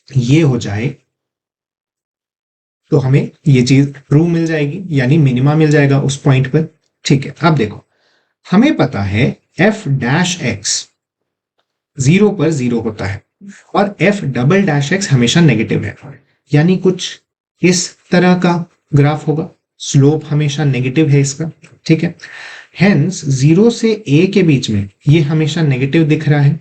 ये हो जाए तो हमें ये चीज ट्रू मिल जाएगी, यानी मिनिमा मिल जाएगा उस पॉइंट पर। ठीक है, अब देखो हमें पता है f डैश x 0 पर 0 होता है और f डबल डैश x हमेशा नेगेटिव है, यानी कुछ इस तरह का ग्राफ होगा, स्लोप हमेशा नेगेटिव है इसका। ठीक है, हेंस 0 से a के बीच में ये हमेशा नेगेटिव दिख रहा है,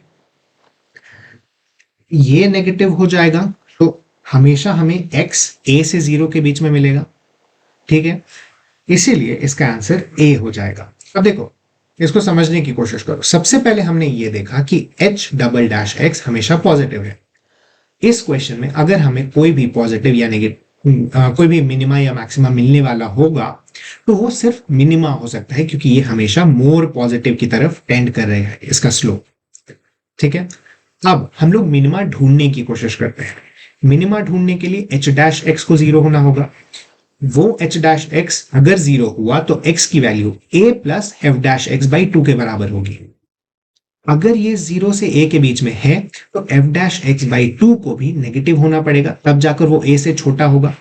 ये नेगेटिव हो जाएगा तो हमेशा हमें x a से 0 के बीच में मिलेगा। ठीक है, इसीलिए इसका आंसर a हो जाएगा। अब देखो इसको समझने की कोशिश करो। सबसे पहले हमने ये देखा कि h डबल डैश x हमेशा पॉजिटिव है। इस क्वेश्चन में अगर हमें कोई भी पॉजिटिव या नेगेटिव कोई भी मिनिमा या मैक्सिमा मिलने वाला होगा तो वो सिर्फ मिनिमा हो सकता है, क्योंकि ये हमेशा मोर पॉजिटिव की तरफ टेंड कर रहे हैं इसका स्लोप। ठीक है, अब हम लोग मिनिमा ढूंढने की कोशिश करते हैं। मिनिमा ढूंढने के लिए h डैश x को 0 होना होगा, वो h डैश x अगर 0 हुआ तो x की value a plus F dash x by 2 के बराबर होगी। अगर ये 0 से a के बीच में है तो एफ डैश एक्स बाई 2 को भी नेगेटिव होना पड़ेगा, तब जाकर वो a से छोटा होगा।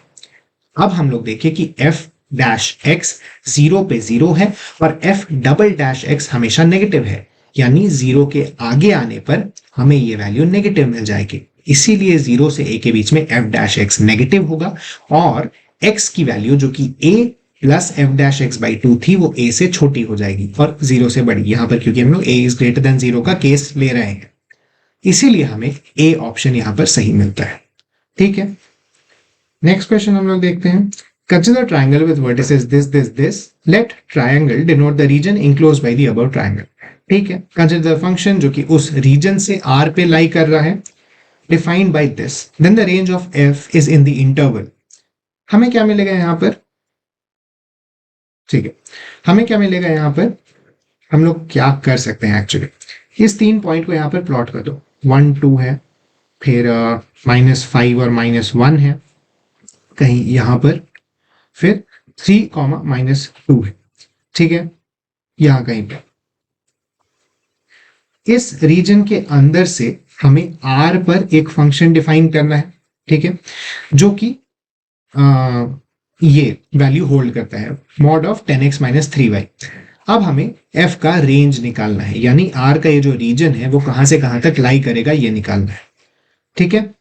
अब हम लोग देखिए कि f डैश x 0 पे 0 है और f डबल डैश x हमेशा नेगेटिव है, यानी 0 के आगे आने पर हमें ये वैल्यू नेगेटिव मिल जाएगी। इसीलिए 0 से a के बीच में f डैश x नेगेटिव होगा और x की वैल्यू जो कि a plus F dash x by 2 थी वो a से छोटी हो जाएगी और 0 से बड़ी, यहां पर क्योंकि हम लोग a इज ग्रेटर देन 0 का केस ले रहे हैं, इसीलिए हमें a ऑप्शन यहां पर सही मिलता है। ठीक है, नेक्स्ट क्वेश्चन हम लोग देखते हैं। Consider triangle with vertices this. Let triangle denote the region enclosed by the above triangle. ठीक है, consider the function जो कि उस region से R पे लाई कर रहा है, defined by this. Then the range of f is in the interval. हमें क्या मिलेगा यहाँ पर? ठीक है, हमें क्या मिलेगा यहाँ पर? हम लोग क्या कर सकते हैं एक्चुअली, इस 3 पॉइंट को यहाँ पर प्लॉट कर दो। 1 2 है, फिर -5 और -1 है कहीं यहाँ पर, फिर 3, -2 है। ठीक है, यहां कहीं पे इस रीजन के अंदर से हमें r पर एक फंक्शन डिफाइन करना है, ठीक है, जो कि ये वैल्यू होल्ड करता है mod of 10x minus 3y। अब हमें f का रेंज निकालना है, यानी r का ये जो रीजन है वो कहां से कहां तक लाई करेगा ये निकालना है, ठीक है।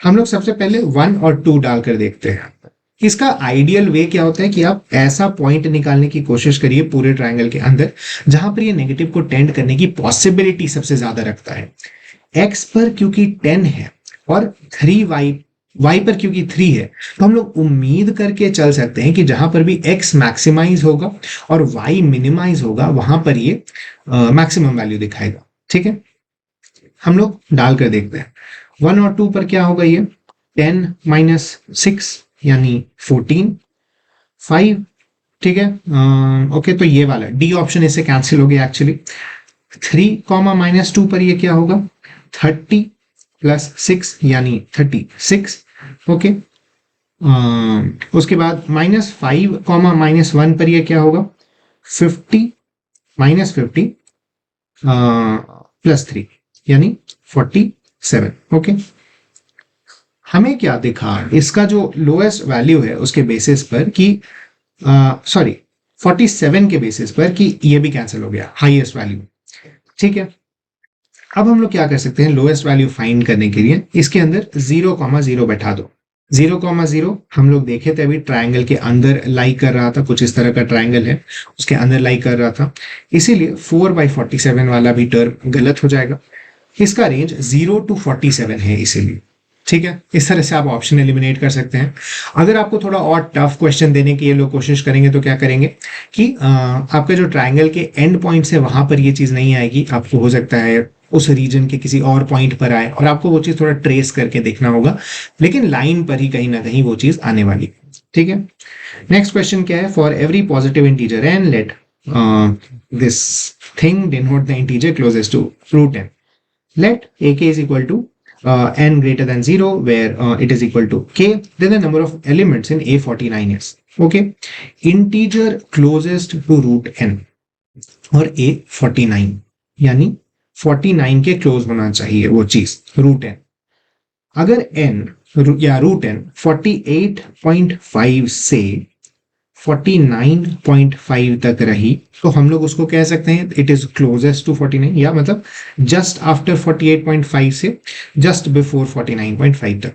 हम लोग सबसे पहले 1 और 2 डालकर देखते हैं। इसका आइडियल वे क्या होता है कि आप ऐसा पॉइंट निकालने की कोशिश करिए पूरे ट्रायंगल के अंदर जहां पर ये नेगेटिव को टेंड करने की पॉसिबिलिटी सबसे ज्यादा रखता है। x पर क्योंकि 10 है और 3y y पर क्योंकि 3 है, तो हम लोग उम्मीद करके चल सकते हैं कि जहां पर भी x मैक्सिमाइज होगा और y मिनिमाइज होगा वहां पर ये मैक्सिमम वैल्यू दिखाएगा, ठीक है। हम लोग डालकर देखते हैं 1 और 2 पर क्या होगा, ये 10 माइनस 6 यानी 14, 5, ठीक है। ओके, तो ये वाला डी ऑप्शन इससे कैंसिल हो गया एक्चुअली। 3 कॉमा माइनस 2 पर ये क्या होगा, 30 प्लस 6 यानी 36, ओके। उसके बाद माइनस 5 कॉमा माइनस 1 पर ये क्या होगा, 50 माइनस 50 प्लस 3 यानी 47, ओके। हमें क्या दिखा, इसका जो लोएस्ट वैल्यू है उसके बेसिस पर कि सॉरी 47 के बेसिस पर कि ये भी कैंसिल हो गया हाईएस्ट वैल्यू, ठीक है। अब हम लोग क्या कर सकते हैं, लोएस्ट वैल्यू फाइंड करने के लिए इसके अंदर 0,0 बैठा दो। 0,0 हम लोग देखे थे अभी ट्रायंगल के अंदर लाई कर रहा था, कुछ इस तरह का ट्रायंगल है उसके अंदर लाई कर रहा था, इसीलिए 4/47 वाला भी टर्म गलत हो जाएगा। इसका रेंज 0 to 47 है इसीलिए, ठीक है। इस तरह से आप ऑप्शन एलिमिनेट कर सकते हैं। अगर आपको थोड़ा और टफ क्वेश्चन देने की ये लोग कोशिश करेंगे तो क्या करेंगे कि आपका जो ट्रायंगल के एंड पॉइंट्स है वहां पर ये चीज नहीं आएगी, आपको हो सकता है उस रीजन के किसी और पॉइंट पर आए और आपको वो चीज थोड़ा ट्रेस करके देखना होगा, लेकिन लाइन पर ही कहीं ना कहीं वो चीज आने वाली, ठीक है। नेक्स्ट क्वेश्चन क्या है, for every positive integer n let this thing denote the integer closest to root n. Let ak is equal to n greater than 0 where it is equal to k, then the number of elements in A49 is, okay, integer closest to root n और A49 यानी 49 के close होना चाहिए वो चीज root n। अगर n या root n 48.5 से 49.5 तक रही तो हम लोग उसको कह सकते हैं इट इज क्लोजेस्ट टू 49, या मतलब जस्ट आफ्टर 48.5 से जस्ट बिफोर 49.5 तक।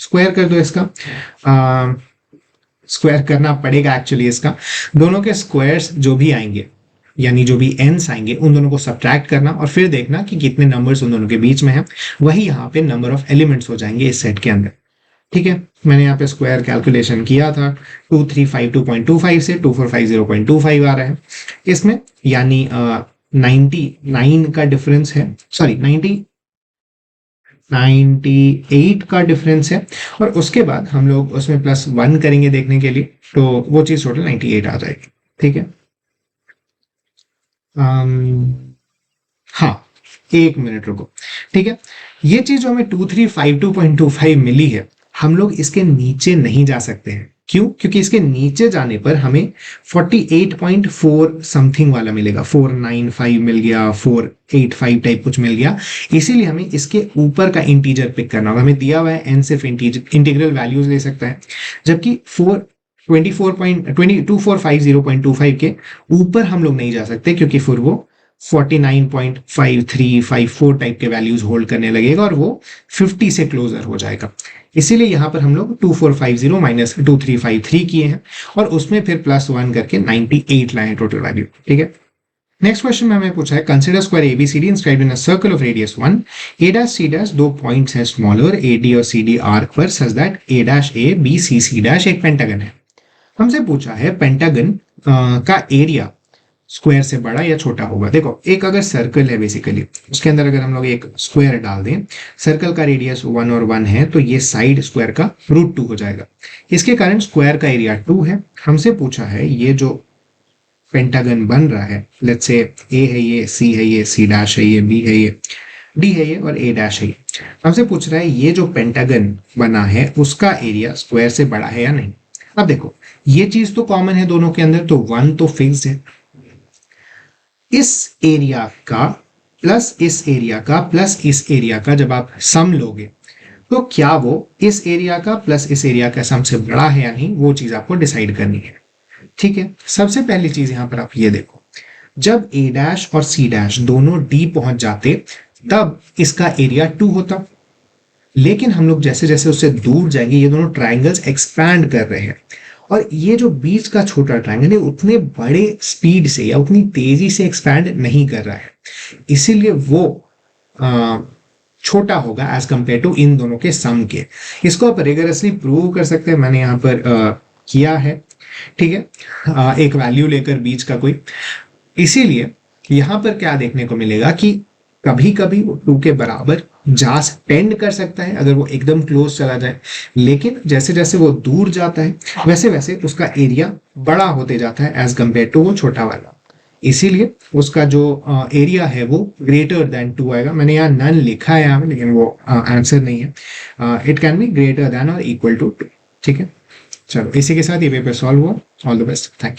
स्क्वायर कर दो इसका, स्क्वायर करना पड़ेगा एक्चुअली इसका, दोनों के स्क्वायर्स जो भी आएंगे यानी जो भी एंस आएंगे उन दोनों को सब्ट्रैक्ट करना और फिर देखना कि कितने नंबर्स उन दोनों के बीच में है, वही यहाँ पे नंबर ऑफ एलिमेंट्स हो जाएंगे इस सेट के अंदर, ठीक है। मैंने यहाँ पे स्क्वायर कैलकुलेशन किया था 2352.25 से 2450.25 आ रहा है इसमें, यानी 99 का डिफरेंस है, सॉरी 98 का डिफरेंस है, और उसके बाद हम लोग उसमें +1 करेंगे देखने के लिए तो वो चीज टोटल 98 आ जाएगी, ठीक है। हाँ, एक मिनट रुको, ठीक है। ये चीज जो हमें 2352.25 मिली है, हम लोग इसके नीचे नहीं जा सकते हैं, क्यों? क्योंकि इसके नीचे जाने पर हमें 48.4 समथिंग वाला मिलेगा, 495 मिल गया, 485 टाइप कुछ मिल गया, इसीलिए हमें इसके ऊपर का इंटीजर पिक करना होगा। हमें दिया हुआ है एन सिर्फ इंटीग्रल वैल्यूज ले सकता है, जबकि 2450.25 के ऊपर हम लोग नहीं जा सकते क्योंकि फिर वो 49.5354 टाइप के वैल्यूज होल्ड करने लगेगा और वो 50 से क्लोजर हो जाएगा। इसीलिए यहां पर हम लोग 2450 माइनस 2353 किए हैं और उसमें फिर +1 करके 98 लाए टोटल वैल्यू, ठीक है। नेक्स्ट क्वेश्चन में हमें पूछा है consider square ABCD inscribed in a circle of radius 1, a dash c dash दो पॉइंट्स हैं स्मॉलर AD और CD आर्क पर such that a dash a b c c dash एक पेंटागन है। हमसे पूछा है पेंटागन का एरिया स्क्वायर से बड़ा या छोटा होगा। देखो, एक अगर सर्कल है बेसिकली, उसके अंदर अगर हम लोग एक स्क्वायर डाल दें, सर्कल का रेडियस 1 और 1 है तो ये साइड स्क्वायर का √2 हो जाएगा, इसके कारण स्क्वायर का एरिया 2 है। हमसे पूछा है ये जो पेंटागन बन रहा है, लेट्स से ए है ये, सी है ये, सी डैश है ये, बी है ये, डी है ये और ए डैश है ये। हमसे पूछ रहा है ये जो पेंटागन बना है उसका एरिया स्क्वायर से बड़ा है या नहीं। अब देखो, ये चीज तो कॉमन है दोनों के अंदर, तो 1 तो फिक्स्ड है। इस एरिया का प्लस इस एरिया का प्लस इस एरिया का जब आप सम लोगे तो क्या वो इस एरिया का प्लस इस एरिया का सम से बड़ा है या नहीं, वो चीज आपको डिसाइड करनी है। ठीक है, सबसे पहली चीज यहां पर आप ये देखो, जब ए डैश और सी डैश दोनों डी पहुंच जाते तब इसका एरिया 2 होता, लेकिन हम लोग जैसे जैसे उससे दूर जाएंगे ये दोनों ट्राइंगल्स एक्सपैंड कर रहे हैं और ये जो बीच का छोटा ट्राइंगल है उतने बड़े स्पीड से या उतनी तेजी से एक्सपैंड नहीं कर रहा है, इसीलिए वो छोटा होगा एज कंपेयर टू इन दोनों के सम के। इसको आप रिगरसली प्रूव कर सकते हैं, मैंने यहाँ पर किया है। ठीक है, एक वैल्यू लेकर बीच का कोई, इसीलिए यहां पर क्या देखने को मिलेगा कि कभी कभी वो 2 के बराबर जा टेंड कर सकता है अगर वो एकदम क्लोज चला जाए, लेकिन जैसे जैसे वो दूर जाता है वैसे वैसे उसका एरिया बड़ा होते जाता है एज कंपेयर टू वो छोटा वाला, इसीलिए उसका जो एरिया है वो ग्रेटर देन 2 आएगा। मैंने यहाँ नन लिखा है यहाँ, लेकिन वो आंसर नहीं है। It can be greater then और इक्वल टू 2। ठीक है, चलो इसी के साथ ये पेपर सॉल्व हुआ। All the best, thank you.